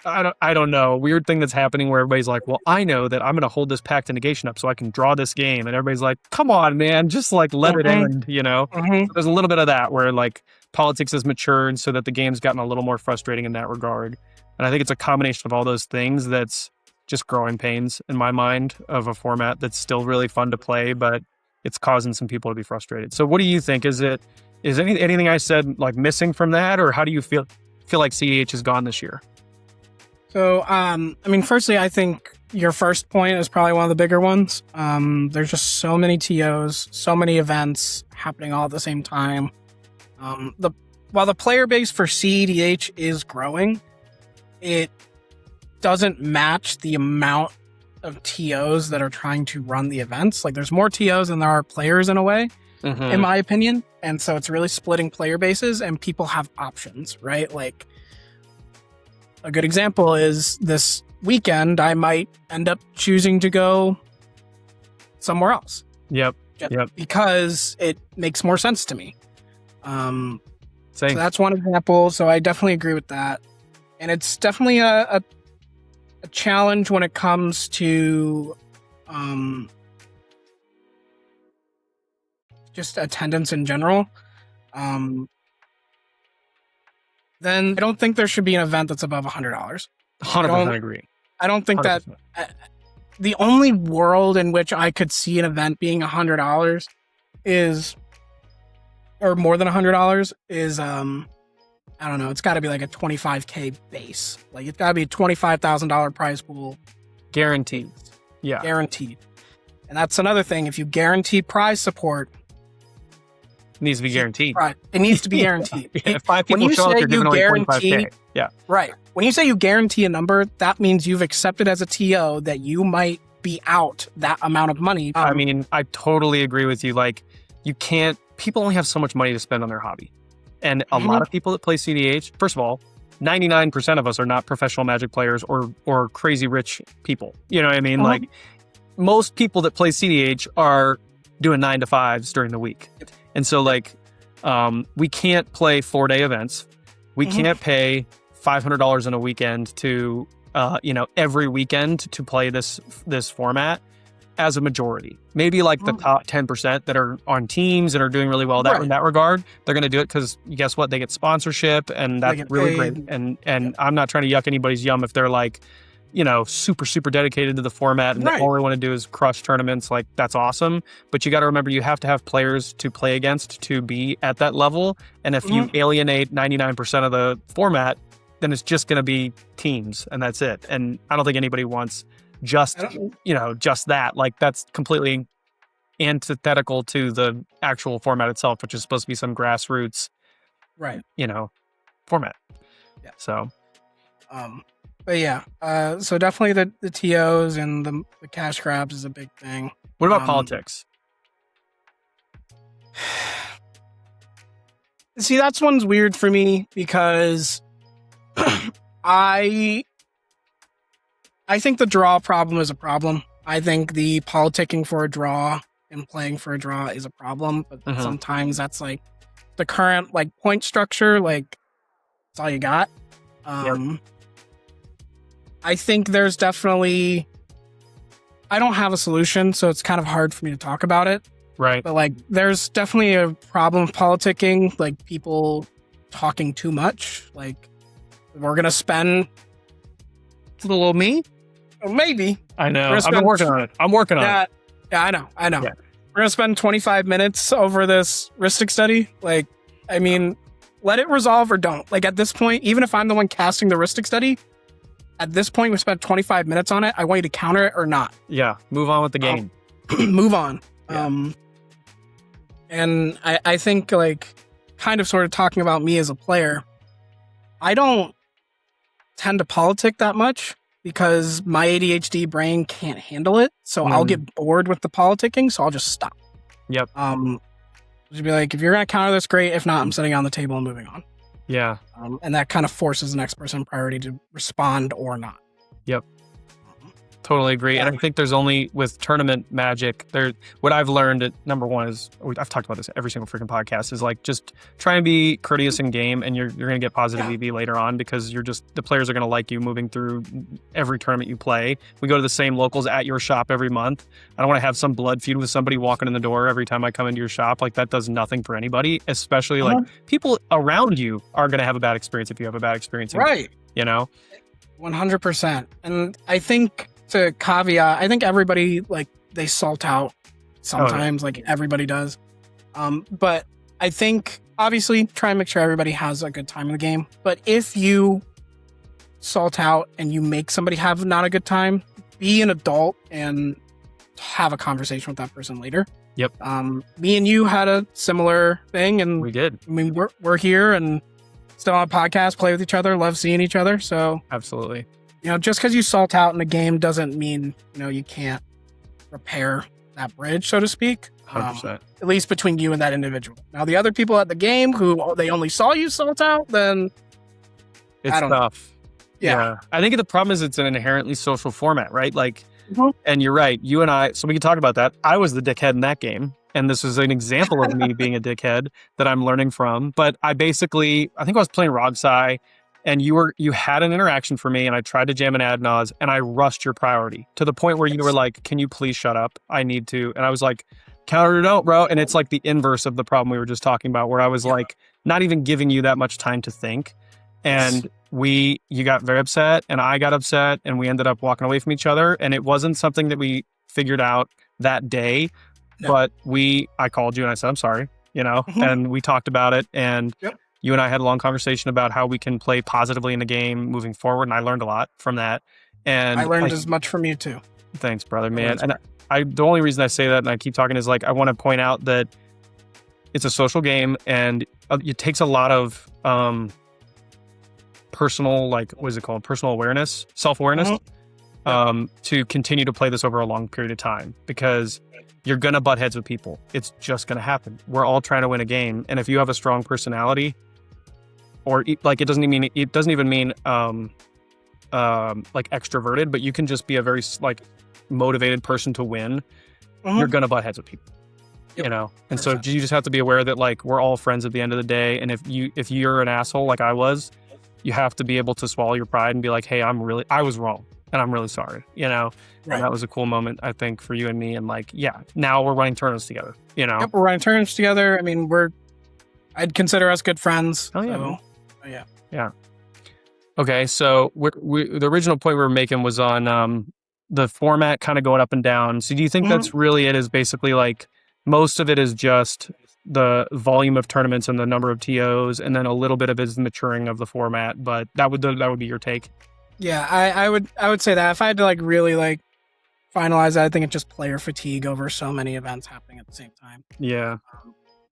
I don't know, weird thing that's happening where everybody's like, well, I know that I'm going to hold this pact to negation up so I can draw this game. And everybody's like, come on, man, just like let it end, So there's a little bit of that where like politics has matured so that the game's gotten a little more frustrating in that regard. And I think it's a combination of all those things that's just growing pains in my mind of a format that's still really fun to play, but it's causing some people to be frustrated. So what do you think? Is anything I said like missing from that, or how do you feel like cEDH has gone this year? So, firstly, I think your first point is probably one of the bigger ones. There's just so many TOs, so many events happening all at the same time. While the player base for cEDH is growing, it doesn't match the amount of TOs that are trying to run the events. Like there's more TOs than there are players in a way, in my opinion. And so it's really splitting player bases, and people have options, right? Like a good example is this weekend, I might end up choosing to go somewhere else. Yep. Because it makes more sense to me. Same. So that's one example. So I definitely agree with that. And it's definitely a challenge when it comes to just attendance in general. Then I don't think there should be an event that's above $100. 100% agree. I don't think 100%. that the only world in which I could see an event being $100 is, or more than $100 is, I don't know, it's got to be like a $25K base. Like it's got to be a $25,000 prize pool. Guaranteed. Yeah. Guaranteed. And that's another thing. If you guarantee prize support, needs to be guaranteed. Right. It needs to be guaranteed. If 5 people show up, you're giving away $25K. Yeah. Right. When you say you guarantee a number, that means you've accepted as a TO that you might be out that amount of money. I mean, I totally agree with you. Like, you can't, people only have so much money to spend on their hobby. And a lot of people that play cEDH, first of all, 99% of us are not professional Magic players or crazy rich people. You know what I mean? Like, most people that play cEDH are doing 9 to 5s during the week. And so, like, we can't play 4-day events. We can't pay $500 in a weekend to, every weekend to play this format. as a majority. Maybe like the top 10% that are on teams and are doing really well in that regard, they're going to do it because guess what? They get sponsorship and that's really great. And I'm not trying to yuck anybody's yum if they're like, super, super dedicated to the format and all they want to do is crush tournaments. Like that's awesome. But you got to remember, you have to have players to play against to be at that level. And if you alienate 99% of the format, then it's just going to be teams and that's it. And I don't think anybody wants just that. Like that's completely antithetical to the actual format itself, which is supposed to be some grassroots, format. Yeah. So, but yeah, so definitely the TOs and the cash grabs is a big thing. What about politics? See, that's one's weird for me because I think the draw problem is a problem. I think the politicking for a draw and playing for a draw is a problem, but sometimes that's like the current like point structure, like that's all you got. I think there's definitely, I don't have a solution, so it's kind of hard for me to talk about it. Right. But like, there's definitely a problem with politicking, like people talking too much. Like, we're going to spend a little me? Or maybe. I know. I'm working on it. Yeah, I know. Yeah. We're going to spend 25 minutes over this Ristic study. Like, I mean, let it resolve or don't. Like, at this point, even if I'm the one casting the Ristic study, at this point, we spent 25 minutes on it. I want you to counter it or not. Yeah, move on with the game. Move on. Yeah. And I think, like, kind of sort of talking about me as a player, I don't tend to politic that much because my ADHD brain can't handle it. So I'll get bored with the politicking, so I'll just stop. Yep. Just be like, if you're going to counter this, great. If not, I'm sitting on the table and moving on. Yeah. And that kind of forces the next person priority to respond or not. Yep. Totally agree. And I think there's only with tournament magic what I've learned at number one is I've talked about this every single freaking podcast is like, just try and be courteous in game and you're going to get positive EV later on because the players are going to like you moving through every tournament you play. We go to the same locals at your shop every month. I don't want to have some blood feud with somebody walking in the door every time I come into your shop. Like that does nothing for anybody, especially like people around you are going to have a bad experience if you have a bad experience. Right. 100%. And I think, to caveat, I think everybody, like, they salt out sometimes, like everybody does. But I think, obviously, try and make sure everybody has a good time in the game. But if you salt out and you make somebody have not a good time, be an adult and have a conversation with that person later. Yep. Me and you had a similar thing, and we did. I mean, we're here and still on a podcast, play with each other, love seeing each other. So absolutely. Just because you salt out in a game doesn't mean, you can't repair that bridge, so to speak. 100%. At least between you and that individual. Now, the other people at the game who they only saw you salt out, then it's tough. Yeah. I think the problem is it's an inherently social format, right? Like, and you're right. You and I, so we can talk about that. I was the dickhead in that game. And this is an example of me being a dickhead that I'm learning from. But I think I was playing Rogsai. And you had an interaction for me and I tried to jam an ad nause and I rushed your priority to the point where you were like, can you please shut up? I need to. And I was like, counter it out, bro. And it's like the inverse of the problem we were just talking about where I was like, not even giving you that much time to think. And you got very upset and I got upset and we ended up walking away from each other. And it wasn't something that we figured out that day, but I called you and I said, I'm sorry, and we talked about it and you and I had a long conversation about how we can play positively in the game moving forward. And I learned a lot from that. And I learned as much from you too. Thanks, brother, man. And the only reason I say that and I keep talking is like, I want to point out that it's a social game and it takes a lot of personal, like, what is it called? Personal awareness, self-awareness to continue to play this over a long period of time because you're going to butt heads with people. It's just going to happen. We're all trying to win a game. And if you have a strong personality, or like it doesn't even mean like extroverted, but you can just be a very like motivated person to win. You're gonna butt heads with people, And so you just have to be aware that like we're all friends at the end of the day. And if you're an asshole like I was, you have to be able to swallow your pride and be like, hey, I was wrong. and I'm really sorry, you know. Right. And that was a cool moment, I think, for you and me. And like, yeah, now we're running tournaments together, you know. Yep, we're running tournaments together. I mean, I'd consider us good friends. Oh yeah, so, yeah. yeah. Okay, so the original point we were making was on the format kind of going up and down. So do you think that's really it? Is basically like most of it is just the volume of tournaments and the number of TOs, and then a little bit of it is the maturing of the format. But that would be your take. Yeah, I would say that if I had to like really like finalize that, I think it's just player fatigue over so many events happening at the same time. Yeah.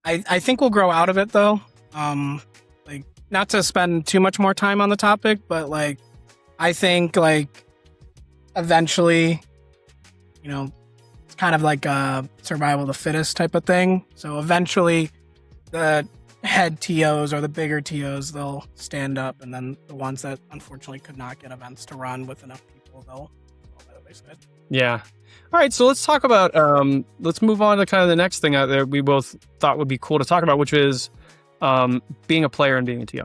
I think we'll grow out of it though. Like not to spend too much more time on the topic, but like I think like eventually, you know, it's kind of like a survival of the fittest type of thing. So eventually the head TOs or the bigger TOs, they'll stand up, and then the ones that unfortunately could not get events to run with enough people, they'll basically. Yeah. All right, so let's talk about let's move on to kind of the next thing out there we both thought would be cool to talk about, which is being a player and being a TO.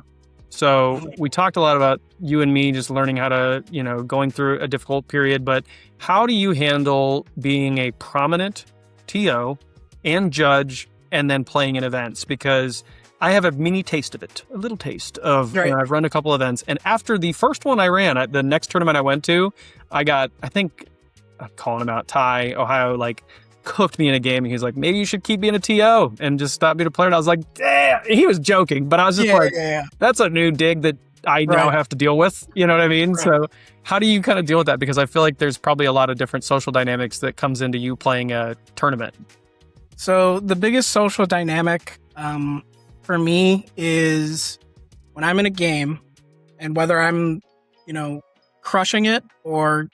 So we talked a lot about you and me just learning how to, you know, going through a difficult period, but how do you handle being a prominent TO and judge and then playing in events? Because I have a mini taste of it, a little taste of, Right. you know, I've run a couple events, and after the first one I ran, the next tournament I went to, I think, I'm calling him out, Ty, Ohio, like, cooked me in a game, and he was like, maybe you should keep being a TO and just stop being a player. And I was like, damn, he was joking, but I was just that's a new dig that I now have to deal with. You know what I mean? Right. So how do you kind of deal with that? Because I feel like there's probably a lot of different social dynamics that comes into you playing a tournament. So the biggest social dynamic for me is when I'm in a game, and whether I'm, you know, crushing it or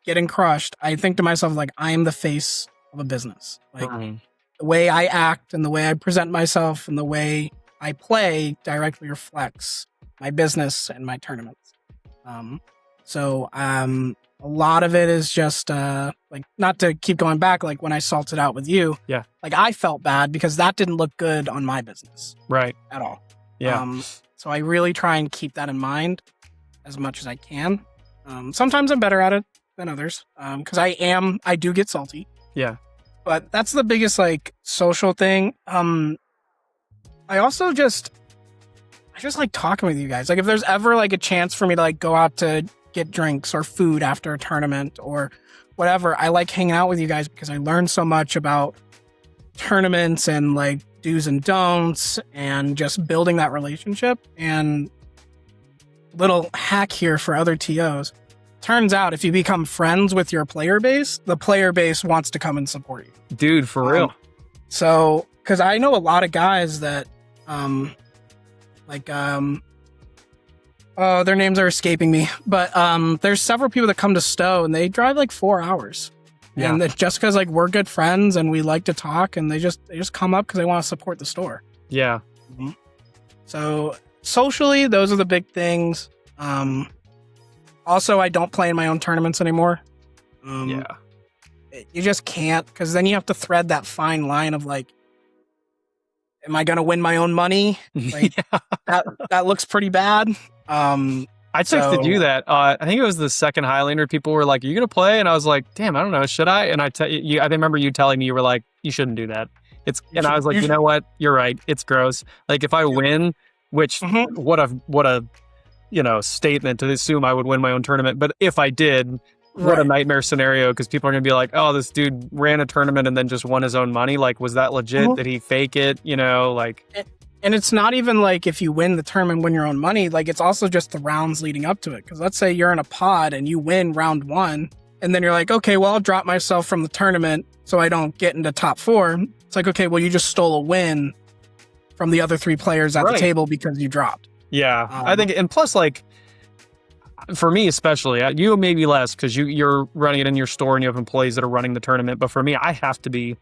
getting crushed, I think to myself, like, I am the face of a business. Like, the way I act and the way I present myself and the way I play directly reflects my business and my tournaments. So a lot of it is just like, not to keep going back, like when I salted out with you, like I felt bad because that didn't look good on my business, right, at all. Yeah. So I really try and keep that in mind as much as I can. Sometimes I'm better at it than others, because I do get salty. Yeah. But that's the biggest like social thing. I also just like talking with you guys. Like if there's ever like a chance for me to like go out to get drinks or food after a tournament or whatever, I like hanging out with you guys because I learn so much about tournaments and like do's and don'ts and just building that relationship. And little hack here for other TOs. Turns out if you become friends with your player base, the player base wants to come and support you. Dude, for real. So, because I know a lot of guys that, their names are escaping me, but there's several people that come to Stowe and they drive like 4 hours. Yeah. And just because like we're good friends and we like to talk, and they just come up because they want to support the store. Yeah. Mm-hmm. So socially, those are the big things. Also, I don't play in my own tournaments anymore. You just can't, because then you have to thread that fine line of like, am I going to win my own money? Like, that looks pretty bad. I texted you that. I think it was the second Highlander. People were like, "Are you going to play?" And I was like, "Damn, I don't know. Should I?" And I remember you telling me, you were like, "You shouldn't do that." And I was like, you know what? You're right. It's gross. Like if I win, which what a you know, statement to assume I would win my own tournament. But if I did, what a nightmare scenario, because people are going to be like, oh, this dude ran a tournament and then just won his own money. Like, was that legit? Did he fake it? You know, like... And it's not even like if you win the tournament, win your own money. Like, it's also just the rounds leading up to it. Because let's say you're in a pod and you win round 1, and then you're like, okay, well, I'll drop myself from the tournament so I don't get into top 4. It's like, okay, well, you just stole a win from the other 3 players at the table because you dropped. Yeah, I think, and plus, like, for me especially, you maybe less because you're running it in your store and you have employees that are running the tournament. But for me, I have to be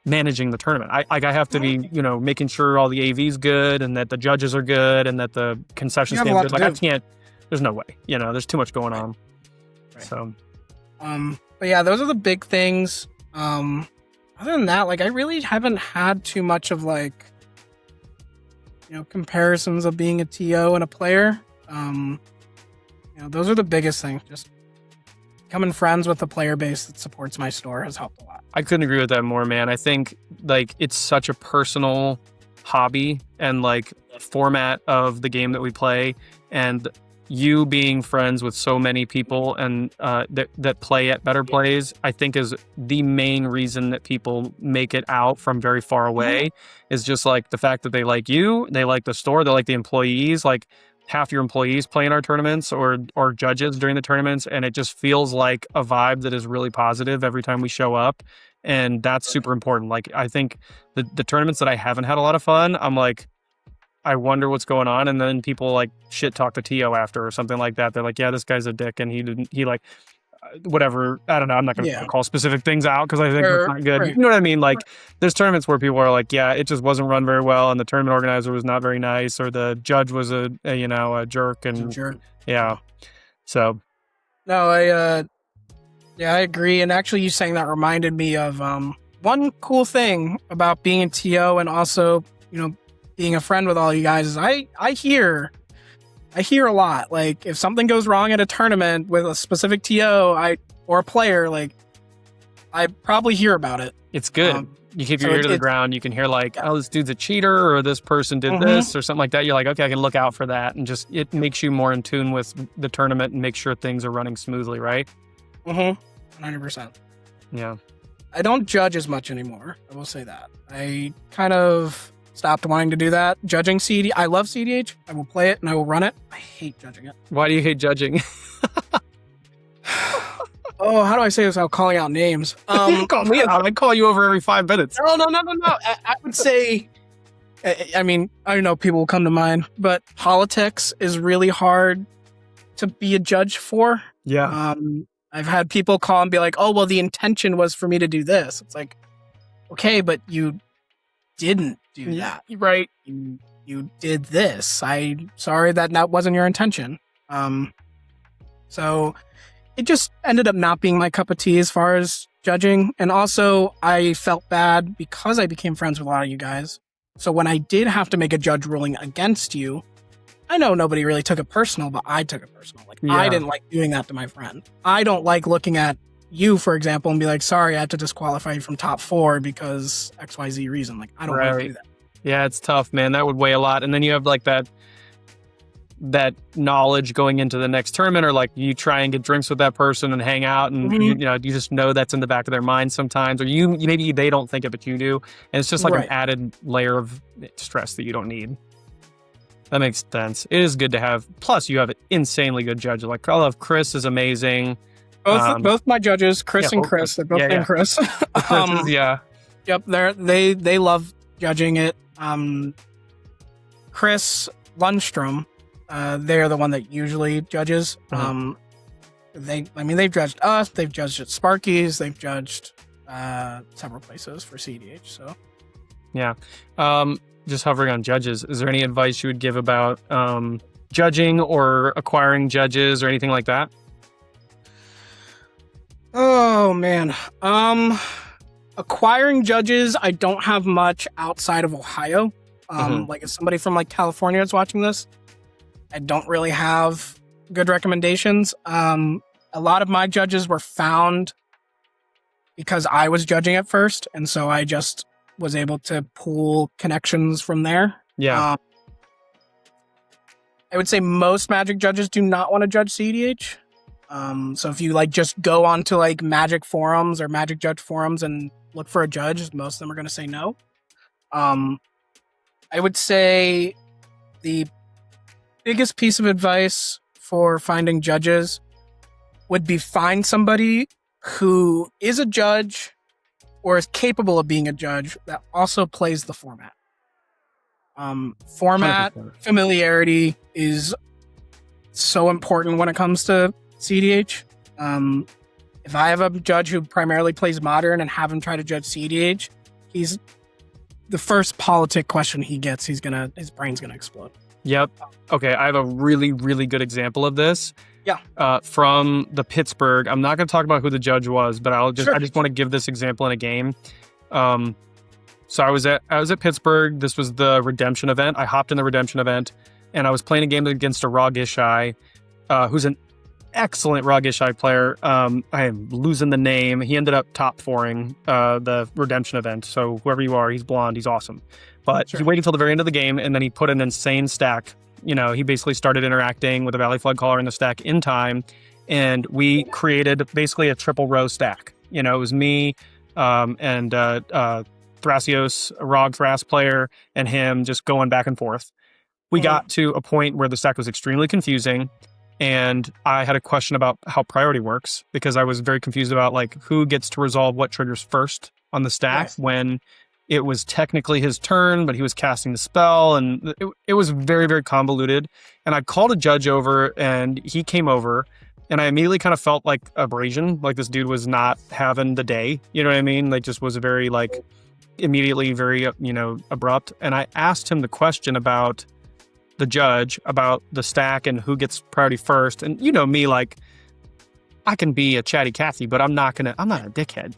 managing the tournament. I have to be, you know, making sure all the AV's good and that the judges are good and that the concession stand's good. Like, I can't. There's no way. You know, there's too much going on. Right. So, but yeah, those are the big things. Other than that, like, I really haven't had too much of like, you know, comparisons of being a TO and a player. You know, those are the biggest things. Just becoming friends with the player base that supports my store has helped a lot. I couldn't agree with that more, man. I think like it's such a personal hobby and like format of the game that we play, and you being friends with so many people and that play at Better Plays, I think is the main reason that people make it out from very far away. Is just like the fact that they like you, they like the store, they like the employees. Like half your employees play in our tournaments or judges during the tournaments, and it just feels like a vibe that is really positive every time we show up, and that's super important. Like I think the tournaments that I haven't had a lot of fun, I'm like, I wonder what's going on, and then people like shit talk to Tio after or something like that. They're like, yeah, this guy's a dick, and he like whatever. I don't know. I'm not going to call specific things out because I think that's not good. You know what I mean? Like there's tournaments where people are like, yeah, it just wasn't run very well, and the tournament organizer was not very nice, or the judge was a jerk, and yeah. So no, I agree. And actually, you saying that reminded me of one cool thing about being in TO and also being a friend with all you guys is I hear a lot. Like if something goes wrong at a tournament with a specific TO or a player, like I probably hear about it. It's good. You keep your ear to the ground. You can hear like, oh, this dude's a cheater, or this person did this, or something like that. You're like, okay, I can look out for that, and just it makes you more in tune with the tournament and make sure things are running smoothly, right? 100%. Yeah. I don't judge as much anymore. I will say that. I kind of stopped wanting to do that. Judging CD, I love CEDH. I will play it and I will run it. I hate judging it. Why do you hate judging? Oh, how do I say this without calling out names? Call me out. I call you over every 5 minutes. No. I would say, I mean, I don't know, people will come to mind, but politics is really hard to be a judge for. Yeah. I've had people call and be like, oh, well, the intention was for me to do this. It's like, okay, but you didn't do that. Right. You did this. I'm sorry that wasn't your intention. So it just ended up not being my cup of tea as far as judging. And also I felt bad because I became friends with a lot of you guys. So when I did have to make a judge ruling against you, I know nobody really took it personal, but I took it personal. Like I didn't like doing that to my friend. I don't like looking at you, for example, and be like, sorry, I had to disqualify you from top 4 because XYZ reason. Like I don't want to do that. Yeah, it's tough, man. That would weigh a lot. And then you have like that knowledge going into the next tournament, or like you try and get drinks with that person and hang out, and you just know that's in the back of their mind sometimes, or maybe they don't think it, but you do. And it's just like an added layer of stress that you don't need. That makes sense. It is good to have. Plus, you have insanely good judges. Like I love Chris is amazing. Both my judges, Chris and Chris, they're both named Chris. Yep, they love judging it. Chris Lundstrom, they're the one that usually judges. They've judged us. They've judged at Sparky's. They've judged several places for cEDH. So yeah. Just hovering on judges, is there any advice you would give about judging or acquiring judges or anything like that? Oh man, acquiring judges, I don't have much outside of Ohio. Like if somebody from like California is watching this, I don't really have good recommendations. A lot of my judges were found because I was judging at first, and so I just was able to pull connections from there. Yeah. I would say most Magic judges do not want to judge cEDH. So if you like just go onto like Magic forums or Magic judge forums and look for a judge, most of them are going to say no. I would say the biggest piece of advice for finding judges would be find somebody who is a judge or is capable of being a judge that also plays the format. Format 100%. Familiarity is so important when it comes to cEDH. If I have a judge who primarily plays Modern and have him try to judge cEDH, he's the first politic question he gets, his brain's gonna explode. Yep. Okay, I have a really, really good example of this. Yeah. From the Pittsburgh. I'm not going to talk about who the judge was, but I just want to give this example in a game. So I was at Pittsburgh. This was the redemption event. I hopped in the redemption event, and I was playing a game against a Raw Gishai, who's an excellent Ragisha player. I am losing the name. He ended up top fouring the redemption event. So whoever you are, he's blonde. He's awesome. But he waited until the very end of the game, and then he put an insane stack. He basically started interacting with the Valley Flood Caller in the stack in time, and we created basically a triple row stack. It was me and Thrasios, a Rog Thras player, and him just going back and forth. We got to a point where the stack was extremely confusing, and I had a question about how priority works, because I was very confused about who gets to resolve what triggers first on the stack when it was technically his turn, but he was casting the spell, and it was very, very convoluted. And I called a judge over, and he came over, and I immediately kind of felt like abrasion, like this dude was not having the day. You know what I mean? Just was a very immediately very abrupt. And I asked him the question about the judge, about the stack and who gets priority first. And me, I can be a chatty Cathy, but I'm not a dickhead.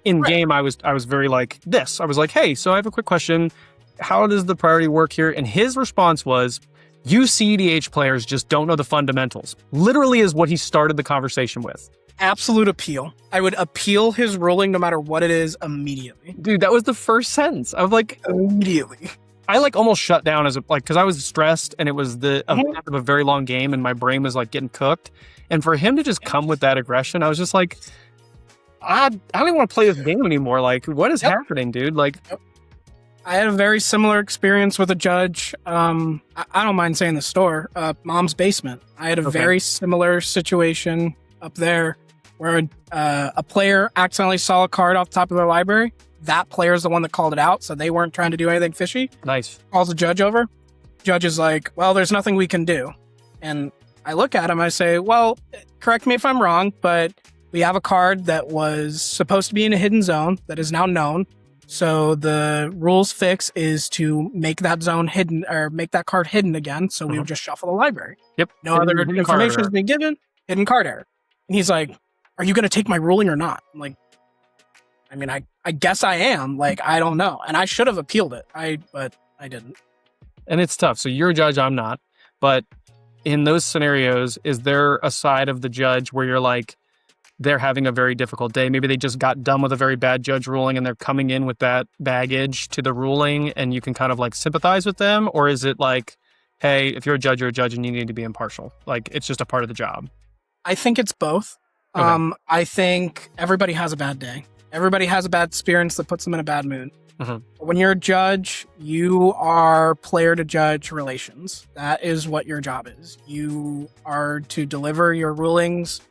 In game, I was very this. I was like, hey, so I have a quick question. How does the priority work here? And his response was, you cEDH players just don't know the fundamentals. Literally is what he started the conversation with. Absolute appeal. I would appeal his ruling no matter what it is immediately. Dude, that was the first sentence. I was like, immediately. I almost shut down because I was stressed, and it was the event of a very long game, and my brain was getting cooked. And for him to just come with that aggression, I was just like, I don't even want to play this game anymore. What is happening, dude? I had a very similar experience with a judge. I don't mind saying the store, Mom's Basement. I had a very similar situation up there where a player accidentally saw a card off the top of their library. That player is the one that called it out, so they weren't trying to do anything fishy. Nice. Calls the judge over. Judge is like, well, there's nothing we can do. And I look at him, I say, well, correct me if I'm wrong, but we have a card that was supposed to be in a hidden zone that is now known. So the rules fix is to make that zone hidden, or make that card hidden again. So we would just shuffle the library. Yep. No other information has been given. Hidden card error. And he's like, are you going to take my ruling or not? I'm like, I mean, I guess I am. I don't know. And I should have appealed it. But I didn't. And it's tough. So you're a judge, I'm not. But in those scenarios, is there a side of the judge where you're they're having a very difficult day? Maybe they just got done with a very bad judge ruling, and they're coming in with that baggage to the ruling, and you can kind of sympathize with them? Or is it hey, if you're a judge, and you need to be impartial? It's just a part of the job. I think it's both. Okay. I think everybody has a bad day. Everybody has a bad experience that puts them in a bad mood. When you're a judge, you are player to judge relations. That is what your job is. You are to deliver your rulings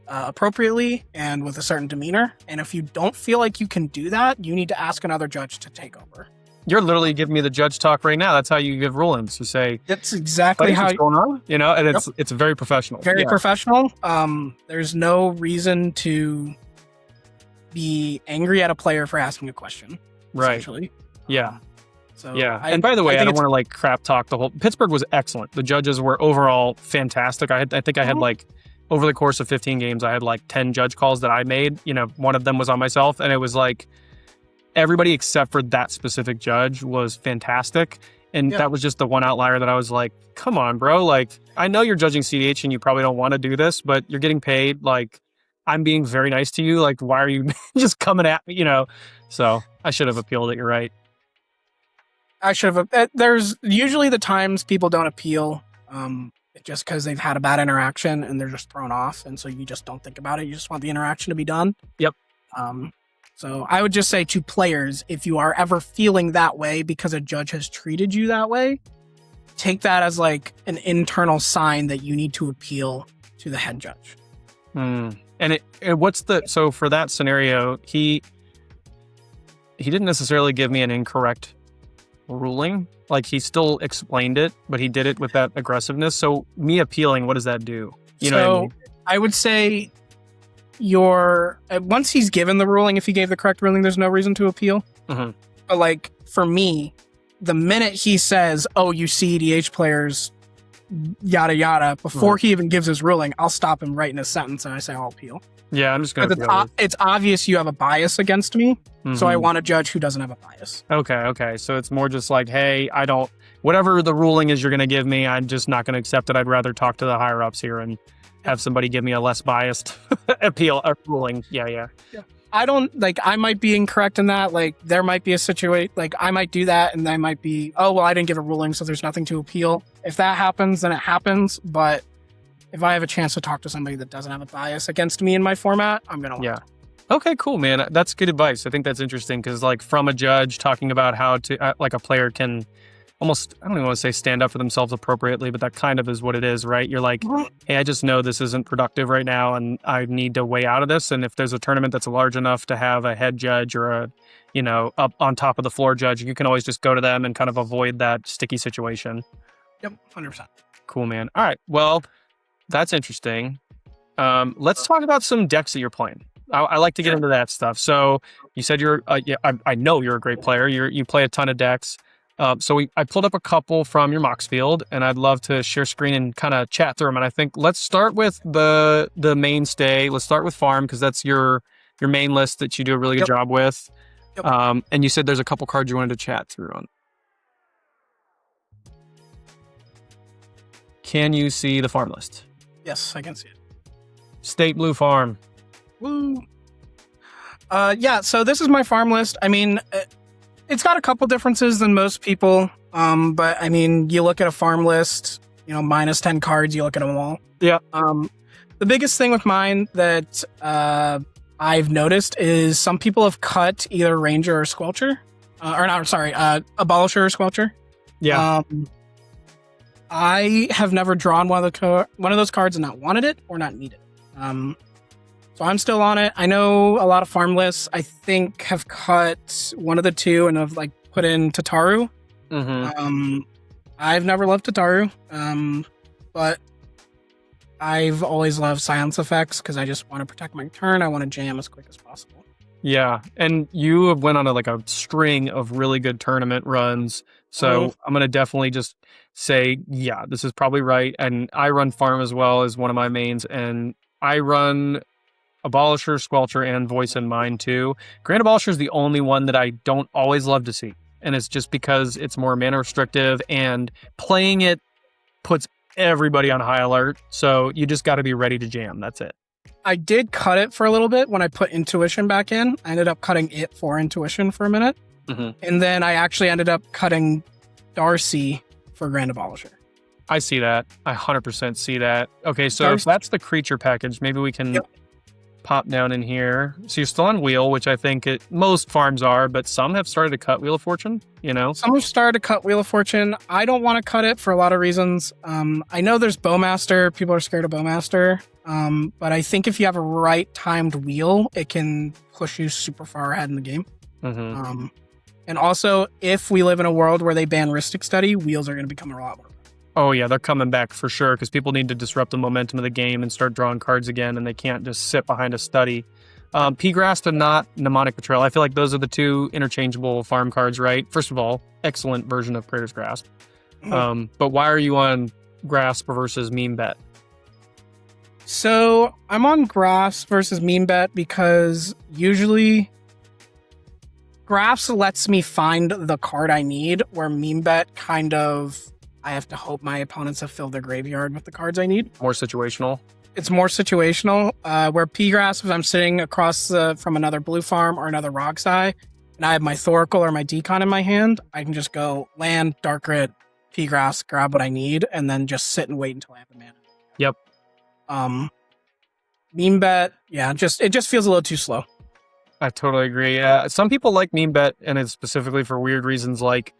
appropriately and with a certain demeanor. And if you don't feel like you can do that, you need to ask another judge to take over. You're literally giving me the judge talk right now. That's how you give rulings. You say, that's exactly how what's going on, and it's very professional. Very professional. There's no reason to be angry at a player for asking a question. Right. Essentially. Yeah. And by the way, I don't want to crap talk the whole. Pittsburgh was excellent. The judges were overall fantastic. I think I had over the course of 15 games, I had 10 judge calls that I made. One of them was on myself, and it was everybody except for that specific judge was fantastic. And that was just the one outlier that I was like, come on, bro. I know you're judging cEDH and you probably don't want to do this, but you're getting paid. I'm being very nice to you. Why are you just coming at me, So I should have appealed it. You're right. I should have. There's usually the times people don't appeal just because they've had a bad interaction and they're just thrown off. And so you just don't think about it. You just want the interaction to be done. Yep. So I would just say to players, if you are ever feeling that way because a judge has treated you that way, take that as an internal sign that you need to appeal to the head judge. And so for that scenario, he didn't necessarily give me an incorrect ruling. He still explained it, but he did it with that aggressiveness. So me appealing, what does that do? You know what I mean? I would say once he's given the ruling, if he gave the correct ruling, there's no reason to appeal. But for me, the minute he says, oh, you cEDH players, yada yada, before he even gives his ruling, I'll stop him right in his sentence and I say I'll appeal. Yeah, I'm just going to it's obvious you have a bias against me, so I want a judge who doesn't have a bias. Okay. So it's more just hey, whatever the ruling is you're going to give me, I'm just not going to accept it. I'd rather talk to the higher ups here and have somebody give me a less biased appeal or ruling. Yeah. I don't like, I might be incorrect in that. Like, there might be a situation, like, I might do that and I might be, oh, well, I didn't give a ruling, so there's nothing to appeal. If that happens, then it happens. But if I have a chance to talk to somebody that doesn't have a bias against me in my format, I'm going to Yeah. Okay, cool, man. That's good advice. I think that's interesting because, like, from a judge talking about how to, like, a player can almost, I don't even want to say stand up for themselves appropriately, but that kind of is what it is, right? You're like, hey, I just know this isn't productive right now and I need to way out of this. And if there's a tournament that's large enough to have a head judge or a, up on top of the floor judge, you can always just go to them and kind of avoid that sticky situation. Yep, 100%. Cool, man. All right. Well, that's interesting. Let's talk about some decks that you're playing. I like to get into that stuff. So you said you're, I know you're a great player. You play a ton of decks. So I pulled up a couple from your MOXFIELD, and I'd love to share screen and kind of chat through them. And I think let's start with the mainstay. Let's start with farm because that's your main list that you do a really good job with. Yep. And you said there's a couple cards you wanted to chat through on. Can you see the farm list? Yes, I can see it. State Blue Farm. Woo. Yeah, so this is my farm list. I mean, it's got a couple differences than most people. But I mean, you look at a farm list, minus 10 cards, you look at them all. Yeah. The biggest thing with mine that I've noticed is some people have cut either Ranger or Squelcher. Abolisher or Squelcher. Yeah. I have never drawn one of those cards and not wanted it or not needed it. So I'm still on it. I know a lot of farm lists, I think, have cut one of the two and have put in Tataru. Mm-hmm. I've never loved Tataru, but I've always loved silence effects because I just want to protect my turn. I want to jam as quick as possible. Yeah, and you have went on a string of really good tournament runs. So I'm going to definitely just say, yeah, this is probably right. And I run farm as well as one of my mains, and I run Abolisher, Squelcher, and Voice in mine too. Grand Abolisher is the only one that I don't always love to see. And it's just because it's more mana restrictive and playing it puts everybody on high alert. So you just got to be ready to jam. That's it. I did cut it for a little bit when I put Intuition back in. I ended up cutting it for Intuition for a minute. Mm-hmm. And then I actually ended up cutting Darcy for Grand Abolisher. I see that. I 100% see that. Okay, so if that's the creature package, maybe we can pop down in here. So you're still on Wheel, which I think most farms are, but some have started to cut Wheel of Fortune, Some have started to cut Wheel of Fortune. I don't want to cut it for a lot of reasons. I know there's Bowmaster. People are scared of Bowmaster. But I think if you have a right timed wheel, it can push you super far ahead in the game. Mm-hmm. And also, if we live in a world where they ban Rhystic Study, wheels are going to become a lot more. Oh, yeah, they're coming back for sure because people need to disrupt the momentum of the game and start drawing cards again, and they can't just sit behind a study. P-Grasp and not Mnemonic Betrayal. I feel like those are the two interchangeable farm cards, right? First of all, excellent version of Praetor's Grasp. But why are you on Grasp versus Meme Bet? So I'm on Grasp versus Meme Bet because usually Grasp lets me find the card I need, where Meme Bet kind of, I have to hope my opponents have filled their graveyard with the cards I need. More situational. It's more situational. Where P-Grasp, if I'm sitting across from another blue farm or another Rogsai, and I have my Thoracle or my Decon in my hand, I can just go land, Dark Rit, P-Grasp, grab what I need, and then just sit and wait until I have the mana. Yep. Meme Bet, yeah, it just feels a little too slow. I totally agree. Some people like Meme Bet, and it's specifically for weird reasons, like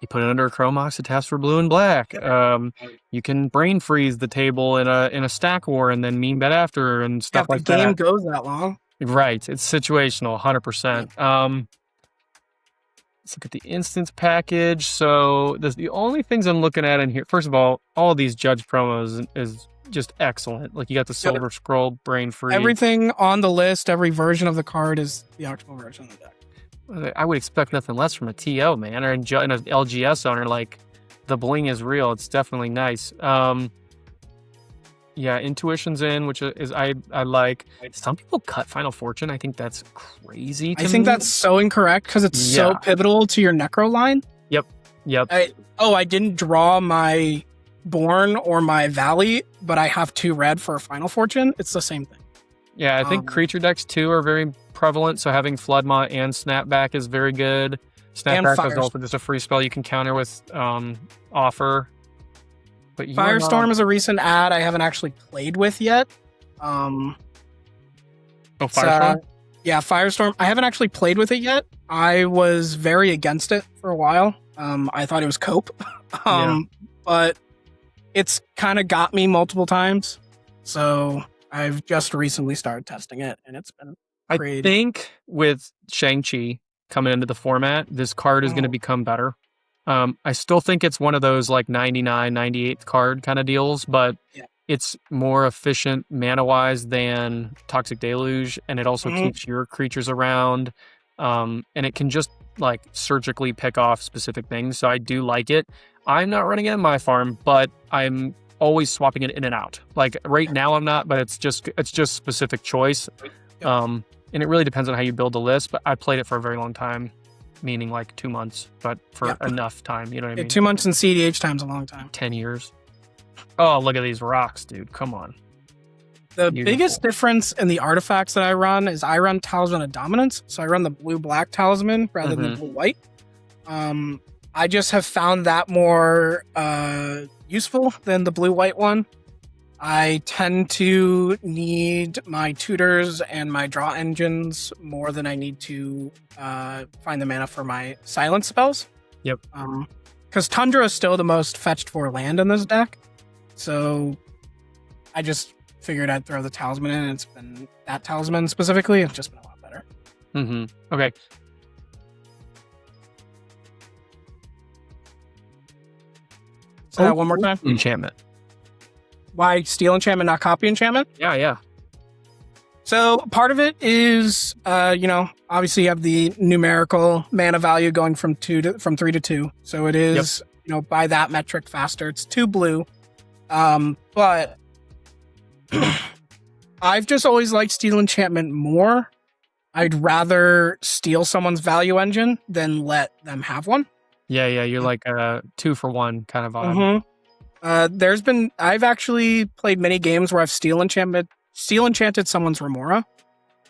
you put it under a Chromox, it taps for blue and black. You can brain freeze the table in a stack war and then Meme Bet after and stuff like that. If the game goes that long. Right. It's situational, 100%. Let's look at the instance package. So the only things I'm looking at in here, first of all of these judge promos is just excellent. Like you got the Silver Scroll, Brain Freeze. Everything on the list, every version of the card is the actual version of the deck. I would expect nothing less from a TO, man, or an LGS owner. Like, the bling is real. It's definitely nice. Yeah, Intuition's in, which is I like. Some people cut Final Fortune. I think that's crazy to me. I think that's so incorrect because it's so pivotal to your Necro line. Yep. I didn't draw my Born or my Valley, but I have 2 red for a Final Fortune, it's the same thing. Yeah, I think creature decks too are very prevalent. So having Floodmont and Snapback is very good. Snapback is also just a free spell you can counter with Offer. But Firestorm is a recent ad I haven't actually played with yet. Firestorm? Yeah, Firestorm. I haven't actually played with it yet. I was very against it for a while. I thought it was cope. But it's kind of got me multiple times. So I've just recently started testing it, and it's been great. I think with Shang-Chi coming into the format, this card is going to become better. I still think it's one of those like 99, 98th card kind of deals, but it's more efficient mana-wise than Toxic Deluge, and it also keeps your creatures around, and it can just like surgically pick off specific things, so I do like it. I'm not running it in my farm, but I'm always swapping it in and out. Like right now I'm not, but it's just specific choice. And it really depends on how you build the list, but I played it for a very long time, meaning like 2 months, but for enough time, you know what I mean? 2 months in cEDH time's a long time. 10 years. Oh, look at these rocks, dude. Come on. The biggest difference in the artifacts that I run is I run Talisman of Dominance. So I run the blue-black Talisman rather than blue-white. I just have found that more useful than the blue-white one. I tend to need my tutors and my draw engines more than I need to find the mana for my silence spells. Yep. Because Tundra is still the most fetched for land in this deck. So I just figured I'd throw the Talisman in, and it's been that Talisman specifically. It's just been a lot better. Okay. Say that one more time. Enchantment. Why steal enchantment, not copy enchantment? Yeah. So part of it is, obviously you have the numerical mana value going from 3 to 2. So it is, by that metric faster. It's 2 blue. But I've just always liked steal enchantment more. I'd rather steal someone's value engine than let them have one. Yeah. You're like a 2-for-1 kind of vibe. I've actually played many games where I've steel enchanted someone's Remora,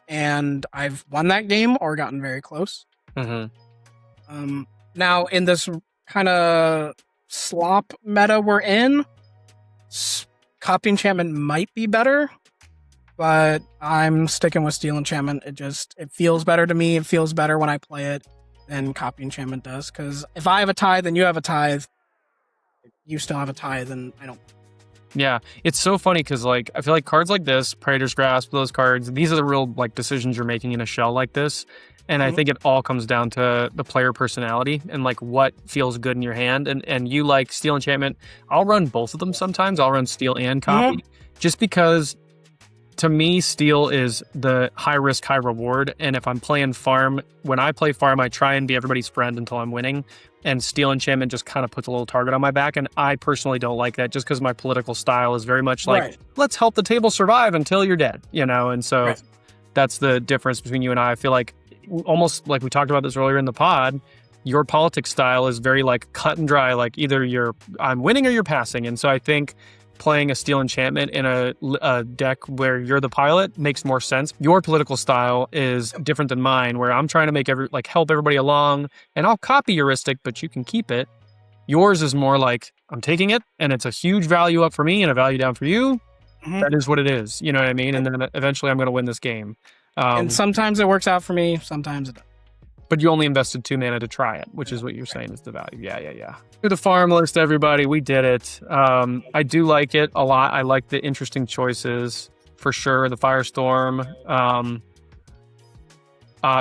and I've won that game or gotten very close. Now in this kind of slop meta we're in, copy enchantment might be better, but I'm sticking with steel enchantment. It feels better to me. It feels better when I play it than copy enchantment does, because if I have a tithe and you have a tithe, you still have a tithe and I don't. Yeah, it's so funny because like I feel like cards like this, Praetor's Grasp, those cards, these are the real like decisions you're making in a shell like this. And I think it all comes down to the player personality and like what feels good in your hand. And you like Steel Enchantment. I'll run both of them sometimes. I'll run Steel and Copy just because to me, Steel is the high risk, high reward. And if I'm playing farm, when I play farm, I try and be everybody's friend until I'm winning. And Steel Enchantment just kind of puts a little target on my back. And I personally don't like that just because my political style is very much like, let's help the table survive until you're dead, And so that's the difference between you and I. I feel like almost like we talked about this earlier in the pod, your politics style is very like cut and dry, like either I'm winning or you're passing. And so I think playing a Steel Enchantment in a deck where you're the pilot makes more sense. Your political style is different than mine, where I'm trying to make help everybody along, and I'll copy heuristic, but you can keep it. Yours is more like I'm taking it, and it's a huge value up for me and a value down for you. That is what it is. You know what I mean? And then eventually I'm going to win this game. And sometimes it works out for me, sometimes it doesn't. But you only invested 2 mana to try it, which is what you're saying is the value. Yeah. To the farm list, everybody, we did it. I do like it a lot. I like the interesting choices for sure. The Firestorm.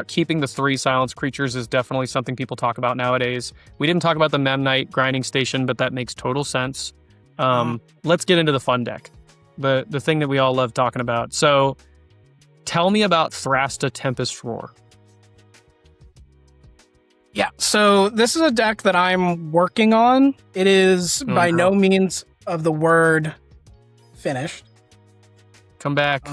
Keeping the 3 silence creatures is definitely something people talk about nowadays. We didn't talk about the Memnite grinding station, but that makes total sense. Let's get into the fun deck. The thing that we all love talking about. So tell me about Thrasta Tempest Roar. Yeah, so this is a deck that I'm working on. It is by no means of the word finished. Come back.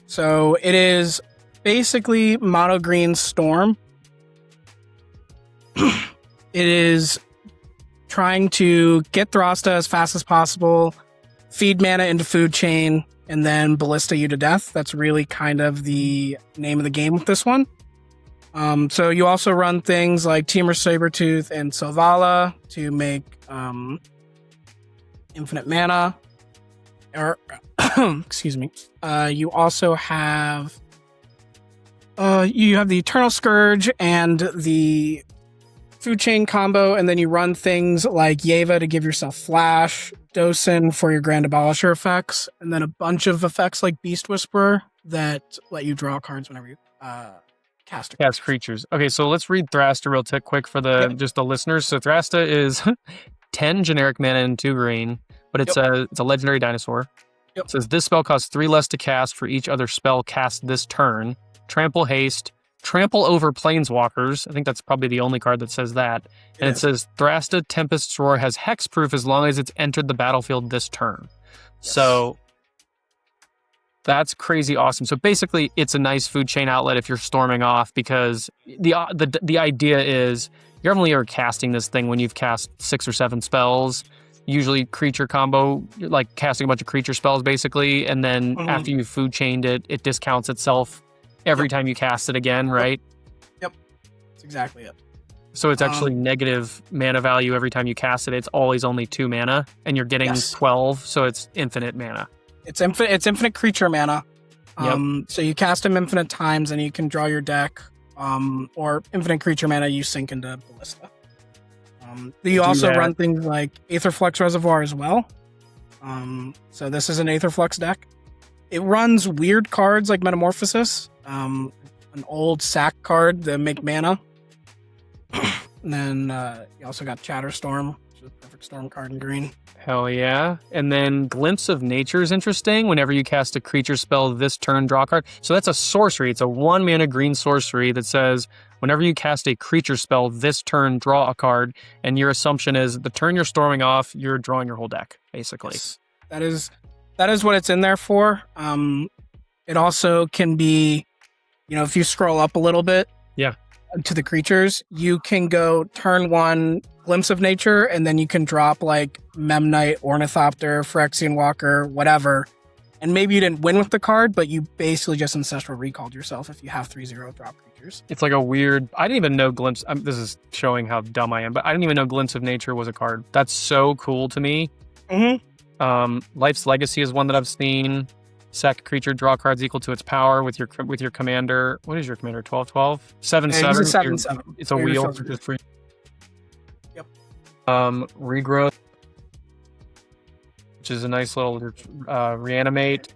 So it is basically mono green storm. It is trying to get Thrasta as fast as possible, feed mana into food chain, and then ballista you to death. That's really kind of the name of the game with this one. So you also run things like Temur Sabertooth and Selvala to make infinite mana. Or excuse me. You also have the Eternal Scourge and the food chain combo, and then you run things like Yeva to give yourself flash, Dosin for your Grand Abolisher effects, and then a bunch of effects like Beast Whisperer that let you draw cards whenever you cast creatures. Okay, so let's read Thrasta real quick for just the listeners. So Thrasta is 10 generic mana and 2 green, but it's a legendary dinosaur. It says this spell costs 3 less to cast for each other spell cast this turn. Trample haste, trample over planeswalkers. I think that's probably the only card that says that. And it says Thrasta Tempest's Roar has hexproof as long as it's entered the battlefield this turn. Yes. So that's crazy awesome. So basically, it's a nice food chain outlet if you're storming off, because the idea is you're only ever casting this thing when you've cast 6 or 7 spells. Usually creature combo, like casting a bunch of creature spells basically, and then after you food chained it, it discounts itself every time you cast it again, right? Yep. That's exactly it. So it's actually negative mana value every time you cast it. It's always only 2 mana, and you're getting 12, so it's infinite mana. It's infinite creature mana. So you cast them infinite times, and you can draw your deck, or infinite creature mana you sink into Ballista. You also run things like Aetherflux Reservoir as well. So this is an Aetherflux deck. It runs weird cards like Metamorphosis, an old sack card that make mana. And then you also got Chatterstorm, which is a perfect storm card in green. Hell yeah. And then Glimpse of Nature is interesting. Whenever you cast a creature spell this turn, draw a card. So that's a sorcery. It's a 1 mana green sorcery that says whenever you cast a creature spell this turn, draw a card. And your assumption is the turn you're storming off, you're drawing your whole deck, basically. Yes. That is what it's in there for. It also can be, if you scroll up a little bit to the creatures, you can go turn 1 Glimpse of Nature, and then you can drop like Memnite, Ornithopter, Phyrexian Walker, whatever. And maybe you didn't win with the card, but you basically just Ancestral Recalled yourself if you have 3/0 drop creatures. It's like a weird... I didn't even know Glimpse... this is showing how dumb I am, but I didn't even know Glimpse of Nature was a card. That's so cool to me. Life's Legacy is one that I've seen. Sack creature, draw cards equal to its power with your commander. What is your commander? 12/12? 7/7. 7/7. It's a wheel. Yep. Regrowth, which is a nice little reanimate.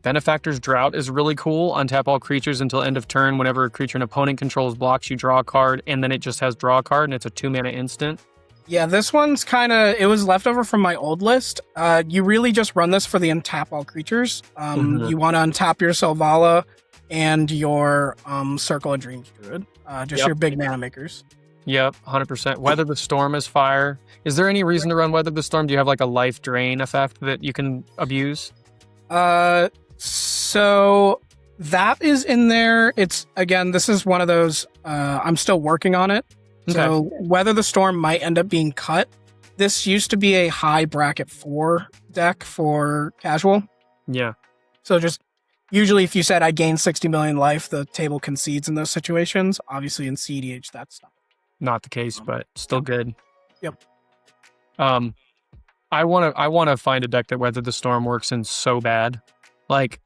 Benefactor's Drought is really cool. Untap all creatures until end of turn. Whenever a creature an opponent controls blocks, you draw a card, and then it just has draw a card, and it's a 2 mana instant. Yeah, this one's it was leftover from my old list. You really just run this for the untap all creatures. You want to untap your Selvala and your Circle of Dreams Druid. Your big mana makers. Yep, 100%. Weather the Storm is fire. Is there any reason to run Weather the Storm? Do you have like a life drain effect that you can abuse? So that is in there. It's, again, this is one of those, I'm still working on it. So Weather the Storm might end up being cut. This used to be a high bracket 4 deck for casual. Yeah. So just usually if you said I gain 60 million life, the table concedes in those situations. Obviously in cEDH, that's not the case, but still good. Yep. I want to find a deck that Weather the Storm works in so bad. Like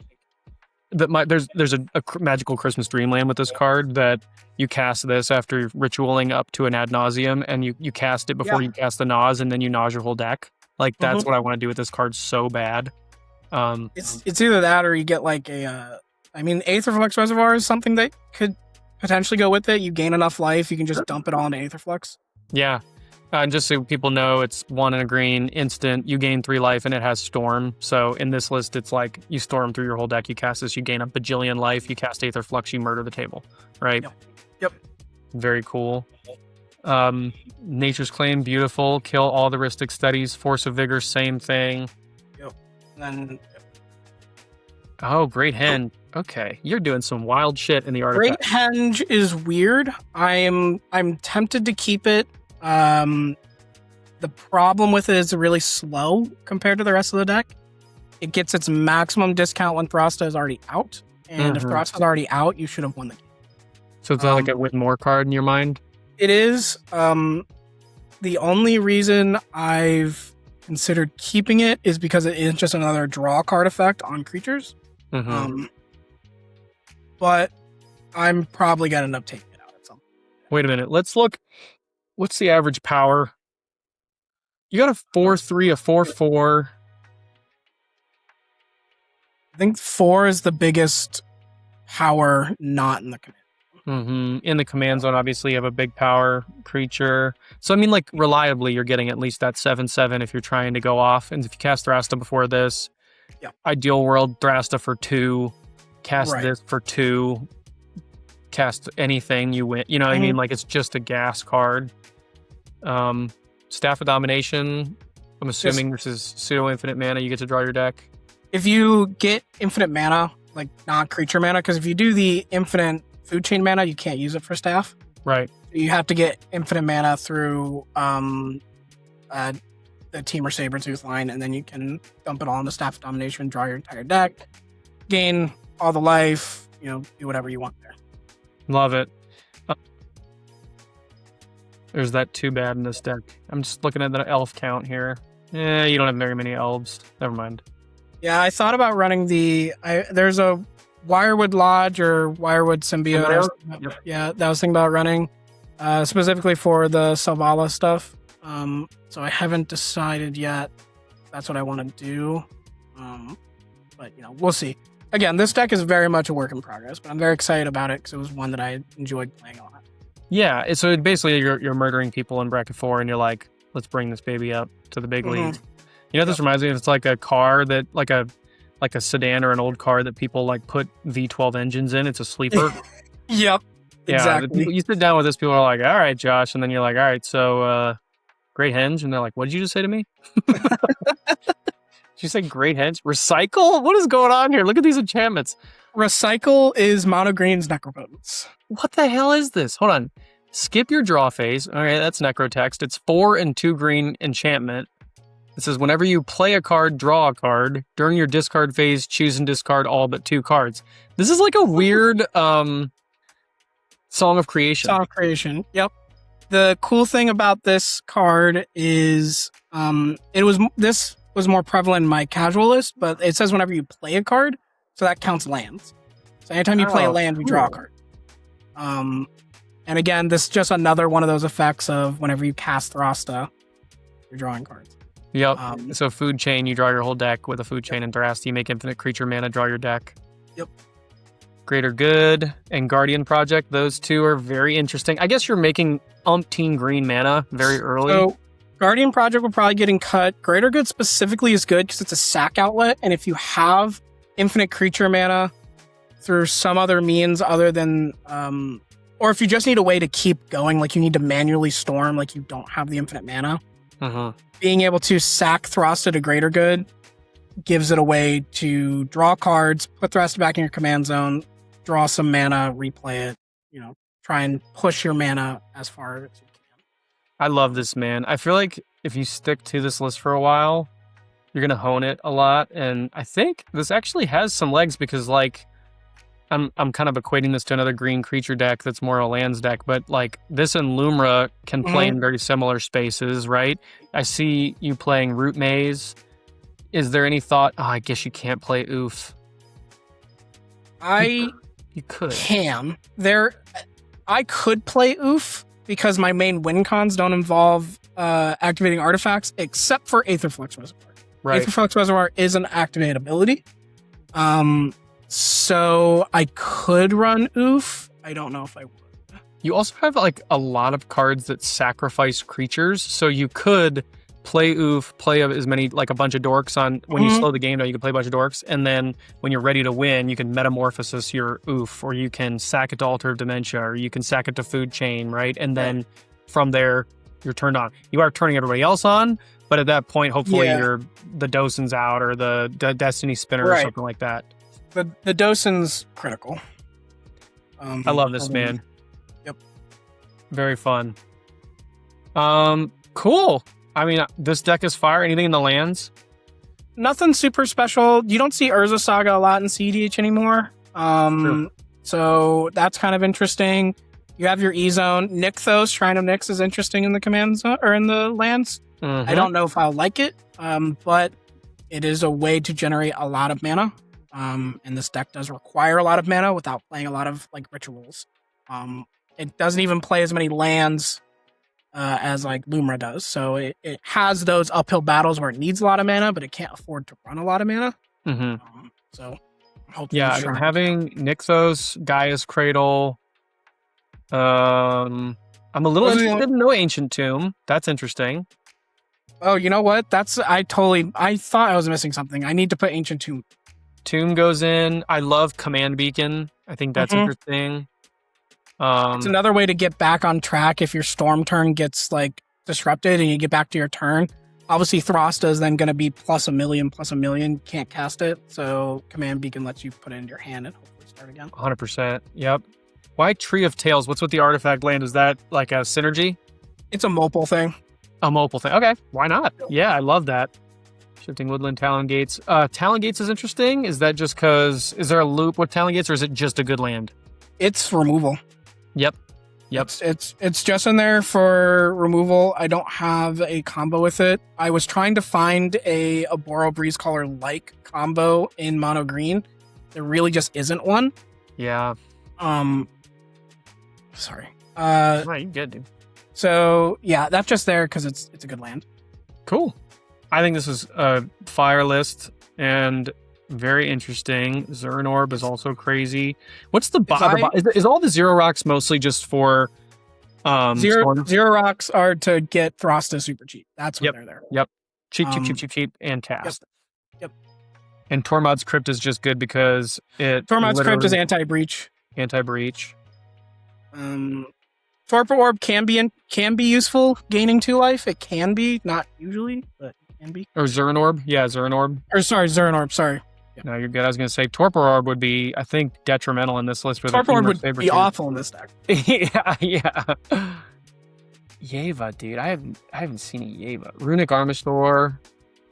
there's a magical Christmas Dreamland with this card that you cast this after ritualing up to an ad nauseum, and you cast it before you cast the Naz, and then you Naz your whole deck. Like that's what I want to do with this card so bad. It's either that or you get like Aetherflux Reservoir is something that could potentially go with it. You gain enough life, you can just dump it all into Aetherflux. Yeah. And just so people know, it's 1 and a green, instant, you gain 3 life, and it has Storm. So in this list, it's like you storm through your whole deck, you cast this, you gain a bajillion life, you cast Aetherflux, you murder the table, right? Yep. Very cool. Nature's Claim, beautiful. Kill all the Rhystic Studies. Force of Vigor, same thing. Yep. And then... Oh, Great Henge. Okay, you're doing some wild shit in the artifact. Great Henge is weird. I'm tempted to keep it. The problem with it is it's really slow compared to the rest of the deck. It gets its maximum discount when Throsta is already out. And if Throsta is already out, you should have won the game. So it's not like a win more card in your mind? It is. The only reason I've considered keeping it is because it is just another draw card effect on creatures. But I'm probably going to end up taking it out at some point. Wait a minute. Let's look. What's the average power? You got a 4/3, a 4/4. I think 4 is the biggest power not in the command. In the command zone, obviously, you have a big power creature. So, I mean, like, reliably, you're getting at least that 7/7 if you're trying to go off. And if you cast Thrasta before this, ideal world, Thrasta for 2, cast this for 2, cast anything, you win. You know what I mean? Like, it's just a gas card. Staff of Domination, I'm assuming this is pseudo-infinite mana. You get to draw your deck. If you get infinite mana, like non-creature mana, because if you do the infinite food chain mana, you can't use it for staff. Right. You have to get infinite mana through the Team or Sabertooth line, and then you can dump it all into Staff of Domination, draw your entire deck, gain all the life, do whatever you want there. Love it. There's that too bad in this deck. I'm just looking at the elf count here. You don't have very many elves. Never mind. Yeah, I thought about running there's a Wirewood Lodge or Wirewood Symbiote. Yeah, that I was thinking about running specifically for the Selvala stuff. So I haven't decided yet. That's what I want to do. But we'll see. Again, this deck is very much a work in progress, but I'm very excited about it because it was one that I enjoyed playing a lot. Yeah, so basically you're murdering people in bracket 4, and you're like, let's bring this baby up to the big leagues. You know what this reminds me of? It's like a car that like a sedan or an old car that people like put V12 engines in. It's a sleeper. Yep. Yeah, exactly. You sit down with this, people are like, all right, Josh. And then you're like, all right, so Great Henge. And they're like, what did you just say to me? Did you say Great Henge? Recycle? What is going on here? Look at these enchantments. Recycle is Mono Green's Necropotence. What the hell is this? Hold on. Skip your draw phase. All right, that's Necrotext. It's 4 and 2 green enchantment. It says, whenever you play a card, draw a card. During your discard phase, choose and discard all but 2 cards. This is like a weird Song of Creation. Song of Creation, yep. The cool thing about this card is this was more prevalent in my casual list, but it says whenever you play a card, so that counts lands. So anytime you play a land, you draw a card. And again, this is just another one of those effects of whenever you cast Throsta, you're drawing cards. Yep. So food chain, you draw your whole deck with a food chain and Thrast. You make infinite creature mana, draw your deck. Yep. Greater Good and Guardian Project, those two are very interesting. I guess you're making umpteen green mana very early. So Guardian Project will probably getting cut. Greater Good specifically is good because it's a sack outlet, and if you have infinite creature mana through some other means other than or if you just need a way to keep going, like you need to manually storm, like you don't have the infinite mana. Being able to sack Throsta to Greater Good gives it a way to draw cards, put Throsta back in your command zone, draw some mana, replay it, try and push your mana as far as you can. I love this, man. I feel like if you stick to this list for a while, you're going to hone it a lot. And I think this actually has some legs because, like, I'm kind of equating this to another green creature deck that's more a lands deck, but like this and Lumra can play in very similar spaces, right? I see you playing Root Maze. Is there any thought, I guess you can't play Oof? You could. I could play Oof because my main win cons don't involve activating artifacts except for Aetherflux Reservoir. Right. Aetherflux Reservoir is an activated ability. So I could run Oof. I don't know if I would. You also have like a lot of cards that sacrifice creatures, so you could play Oof, play as many, like a bunch of dorks on, when you slow the game down, you can play a bunch of dorks, and then when you're ready to win, you can Metamorphosis your Oof, or you can sack it to Altar of Dementia, or you can sack it to Food Chain, right? And then from there, you're turned on. You are turning everybody else on, but at that point, hopefully the Dosen's out, or the Destiny Spinner, or something like that. The Dosen's critical. I love this, man. Yep. Very fun. Cool. I mean, this deck is fire. Anything in the lands? Nothing super special. You don't see Urza Saga a lot in cEDH anymore. True. So that's kind of interesting. You have your E-Zone. Nykthos, Shrine of Nyx is interesting in the command zone or in the lands. Mhm. I don't know if I'll like it, but it is a way to generate a lot of mana. And this deck does require a lot of mana without playing a lot of like rituals. It doesn't even play as many lands as like Lumra does. So it has those uphill battles where it needs a lot of mana, but it can't afford to run a lot of mana. So hopefully Yeah, I mean, having Nykthos, Gaia's Cradle. I'm a little interested in no Ancient Tomb. That's interesting. Oh, you know what? I thought I was missing something. I need to put Ancient Tomb. Tomb goes in. I love Command Beacon. I think that's interesting. It's another way to get back on track if your storm turn gets like disrupted and you get back to your turn. Obviously, Throsta is then going to be plus a million. Can't cast it, so Command Beacon lets you put it in your hand and hopefully start again. 100%. Yep. Why Tree of Tales? What's with the artifact land? Is that like a synergy? It's a mopal thing. A mopal thing. Okay, why not? Yeah, I love that. Shifting Woodland, Talon Gates. Talon Gates is interesting. Is that just because... Is there a loop with Talon Gates, or is it just a good land? It's removal. Yep. It's just in there for removal. I don't have a combo with it. I was trying to find a Aboro Breezecaller like combo in mono green. There really just isn't one. Yeah. Sorry. Right, you good, dude. So yeah, that's just there because it's a good land. Cool. I think this is a fire list and very interesting. Zern Orb is also crazy. What's the is all the zero rocks mostly just for zero rocks are to get Throsta super cheap. That's what they're there. Yep. Cheap, and cast. Yep. And Tormod's Crypt is just good because Tormod's Crypt is anti-breach. Anti-breach. Torpor Orb can be useful gaining 2 life. It can be, not usually, but it can be. Or Zern Orb. Yeah, Zern Orb. Or sorry, Zern Orb, sorry. Yeah. No, you're good. I was going to say Torpor Orb would be, I think, detrimental in this list. Torpor Orb would be awful in this deck. yeah. Yeva, dude. I haven't seen a Yeva. Runic Armature.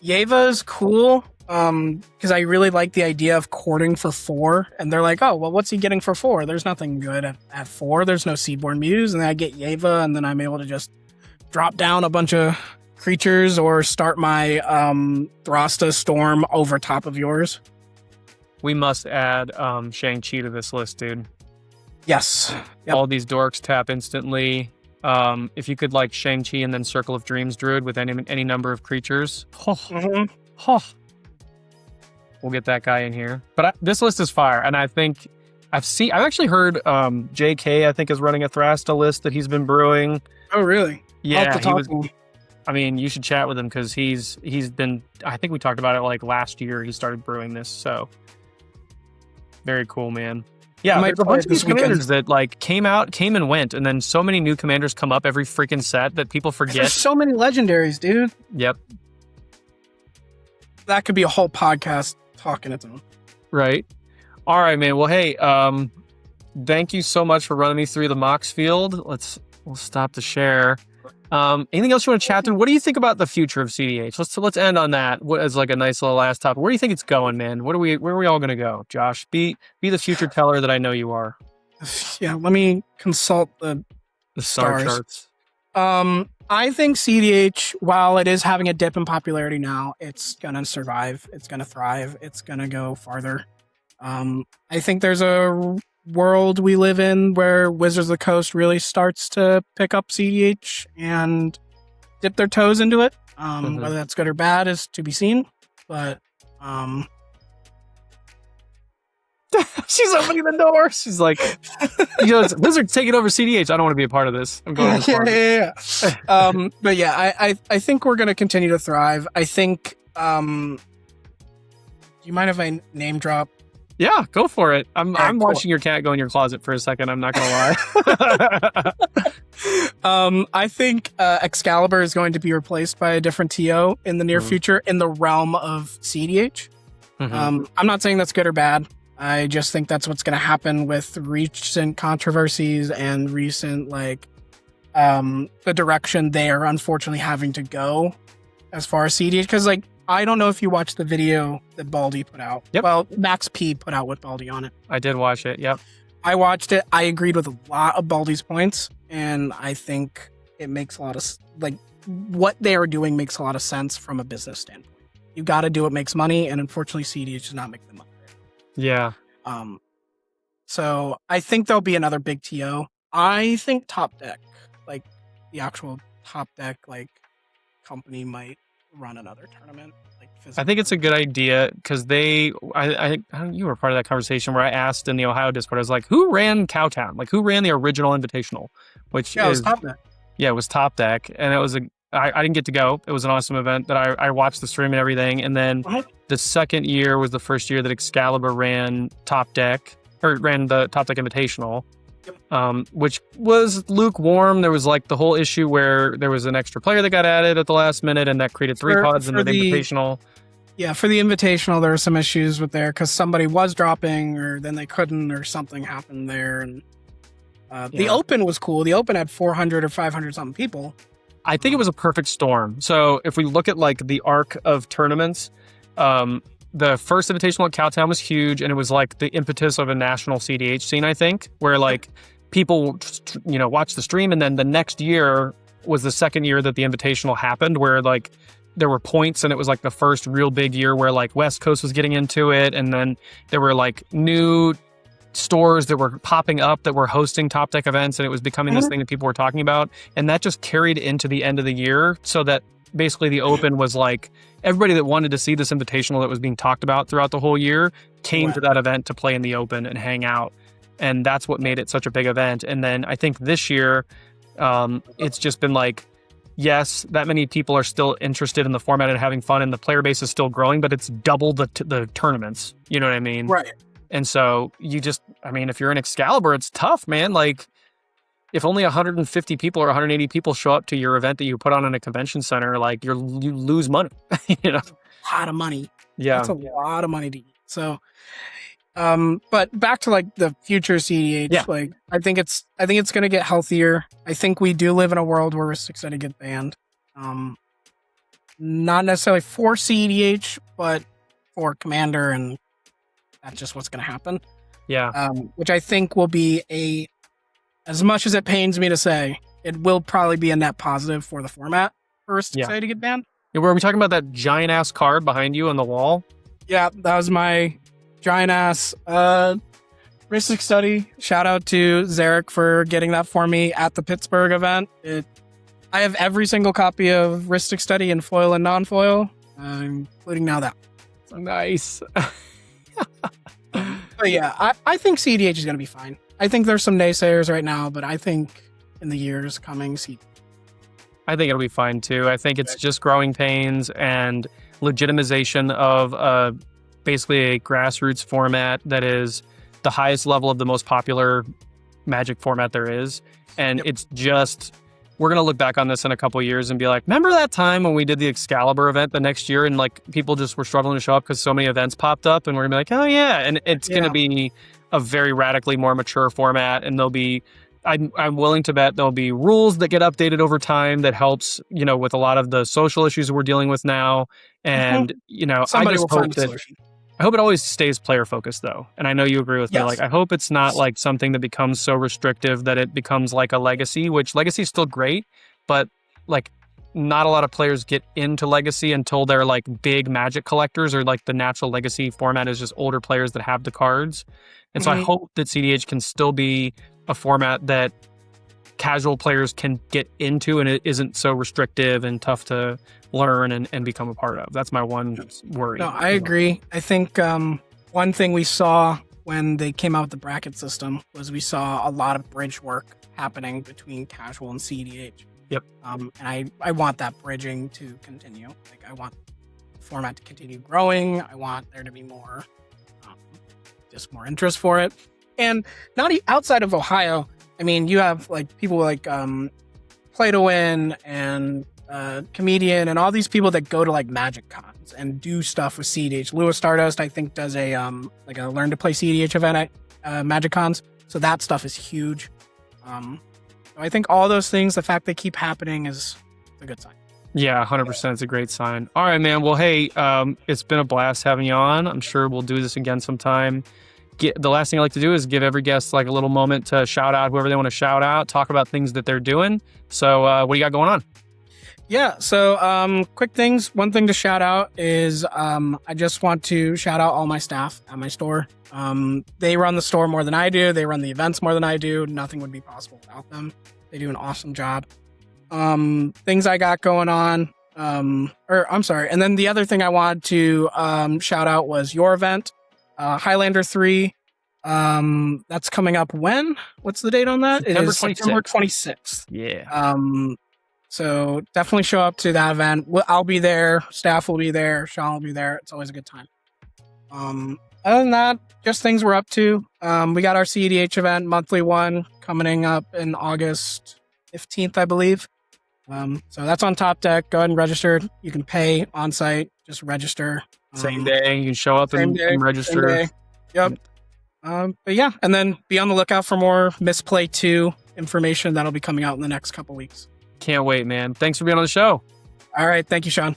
Yeva is cool because I really like the idea of courting for 4. And they're like, oh, well, what's he getting for 4? There's nothing good at 4. There's no Seedborn Muse. And then I get Yeva, and then I'm able to just drop down a bunch of creatures or start my Throsta Storm over top of yours. We must add Shang-Chi to this list, dude. Yes. Yep. All these dorks tap instantly. If you could like Shang-Chi and then Circle of Dreams Druid with any number of creatures. We'll get that guy in here. But this list is fire. And I think I've actually heard JK, I think, is running a Thrasta list that he's been brewing. Oh, really? Yeah, he was. I mean, you should chat with him because he's been. I think we talked about it like last year. He started brewing this, so very cool, man. Yeah, there's a bunch of these commanders that like came and went, and then so many new commanders come up every freaking set that people forget. There's so many legendaries, dude. Yep. That could be a whole podcast talking its own. Right. All right, man. Well, hey, thank you so much for running me through the MOXFIELD. We'll stop the share. Anything else you want to chat through? What do you think about the future of cEDH? Let's end on that as like a nice little last topic. Where do you think it's going, man? Where are we all going to go? Josh, be the future teller that I know you are. Yeah, let me consult the star charts. I think cEDH, while it is having a dip in popularity now, it's going to survive. It's going to thrive. It's going to go farther. I think there's a world we live in where Wizards of the Coast really starts to pick up cEDH and dip their toes into it. Whether that's good or bad is to be seen. But she's opening the door. She's like, Wizards taking over cEDH. I don't want to be a part of this. I'm going to this party. Yeah. But yeah, I think we're going to continue to thrive. I think. Do you mind if I name drop? Yeah, go for it. I'm cool. watching your cat go in your closet for a second. I'm not gonna lie. I think Excalibur is going to be replaced by a different TO in the near future in the realm of cEDH. I'm not saying that's good or bad. I just think that's what's going to happen with recent controversies and recent the direction they are unfortunately having to go as far as cEDH. Because like, I don't know if you watched the video that Baldy put out. Yep. Well, Max P put out with Baldy on it. I did watch it. Yep. I watched it. I agreed with a lot of Baldy's points, and I think it makes a lot of like what they are doing makes a lot of sense from a business standpoint. You got to do what makes money, and unfortunately, cEDH does not make the money. Yeah. So I think there'll be another big TO. I think Top Deck, like the actual Top Deck, like company might run another tournament. Like I think it's a good idea because I you were part of that conversation where I asked in the Ohio Discord, I was like, who ran Cowtown? Like, who ran the original Invitational? Which it was Top Deck. Yeah, it was Top Deck, and it was I didn't get to go. It was an awesome event that I watched the stream and everything. And then the second year was the first year that Excalibur ran Top Deck, or ran the Top Deck Invitational, which was lukewarm. There was like the whole issue where there was an extra player that got added at the last minute, and that created three pods in the Invitational. Yeah, for the Invitational, there were some issues with there because somebody was dropping, or then they couldn't, or something happened there. And the Open was cool. The Open had 400 or 500 something people. I think it was a perfect storm. So if we look at like the arc of tournaments, the first Invitational at Cowtown was huge, and it was like the impetus of a national cEDH scene, I think, where like people, watched the stream, and then the next year was the second year that the Invitational happened, where like there were points, and it was like the first real big year where like West Coast was getting into it, and then there were like new stores that were popping up that were hosting Top Deck events, and it was becoming this thing that people were talking about, and that just carried into the end of the year, so that basically the Open was like everybody that wanted to see this Invitational that was being talked about throughout the whole year came to that event to play in the Open and hang out, and that's what made it such a big event. And then I think this year it's just been like, yes, that many people are still interested in the format and having fun, and the player base is still growing, but it's double the tournaments, you know what I mean? Right. And so if you're in Excalibur, it's tough, man. Like, if only 150 people or 180 people show up to your event that you put on in a convention center, like you lose money, A lot of money. Yeah. That's a lot of money to eat. So, but back to like the future cEDH, like I think it's going to get healthier. I think we do live in a world where Ristic's going to get banned. Not necessarily for cEDH, but for Commander, and that's just what's going to happen. Yeah. Which I think will be as much as it pains me to say, it will probably be a net positive for the format for Ristic Study to get banned. Yeah, were we talking about that giant ass card behind you on the wall? Yeah, that was my giant ass Ristic Study. Shout out to Zarek for getting that for me at the Pittsburgh event. I have every single copy of Ristic Study in foil and non-foil, including now that. So nice. But yeah, I think cEDH is going to be fine. I think there's some naysayers right now, but I think in the years coming, I think it'll be fine too. I think it's just growing pains and legitimization of basically a grassroots format that is the highest level of the most popular Magic format there is. And it's just, we're going to look back on this in a couple of years and be like, remember that time when we did the Excalibur event the next year and like people just were struggling to show up because so many events popped up, and we're going to be like, oh yeah. And it's going to be a very radically more mature format, and there'll be, I'm willing to bet there'll be rules that get updated over time that helps, with a lot of the social issues we're dealing with now. And, somebody will find a solution. I hope it always stays player focused though. And I know you agree with me. Like, I hope it's not like something that becomes so restrictive that it becomes like a Legacy, which Legacy is still great, but like not a lot of players get into Legacy until they're like big Magic collectors, or like the natural Legacy format is just older players that have the cards. And so I hope that cEDH can still be a format that casual players can get into, and it isn't so restrictive and tough to learn and become a part of. That's my one worry. No, I agree. I think one thing we saw when they came out with the bracket system was we saw a lot of bridge work happening between casual and cEDH. Yep. And I want that bridging to continue. Like, I want the format to continue growing. I want there to be more more interest for it. And not outside of Ohio, I mean, you have like people like Play to Win and Comedian and all these people that go to like Magic Cons and do stuff with cEDH. Lewis Stardust, I think, does a like a Learn to Play cEDH event at Magic Cons. So that stuff is huge. So I think all those things, the fact they keep happening is a good sign. Yeah, 100%. It's a great sign. All right, man. Well, hey, it's been a blast having you on. I'm sure we'll do this again sometime. The last thing I like to do is give every guest like a little moment to shout out whoever they want to shout out, talk about things that they're doing. So what do you got going on? Yeah, so quick things. One thing to shout out is I just want to shout out all my staff at my store. They run the store more than I do. They run the events more than I do. Nothing would be possible without them. They do an awesome job. Things I got going on. And then the other thing I wanted to shout out was your event, Highlander 3. That's coming up when? What's the date on that? September It is 26th. September 26th. Yeah. So definitely show up to that event. I'll be there. Staff will be there. Sean will be there. It's always a good time. Other than that, just things we're up to. We got our cEDH event, monthly one, coming up in August 15th, I believe. So that's on Top Deck. Go ahead and register. You can pay on site. Just register. Same day. You can show up and register. Yep. But yeah, and then be on the lookout for more Misplay 2 information that'll be coming out in the next couple weeks. Can't wait, man. Thanks for being on the show. All right. Thank you, Sean.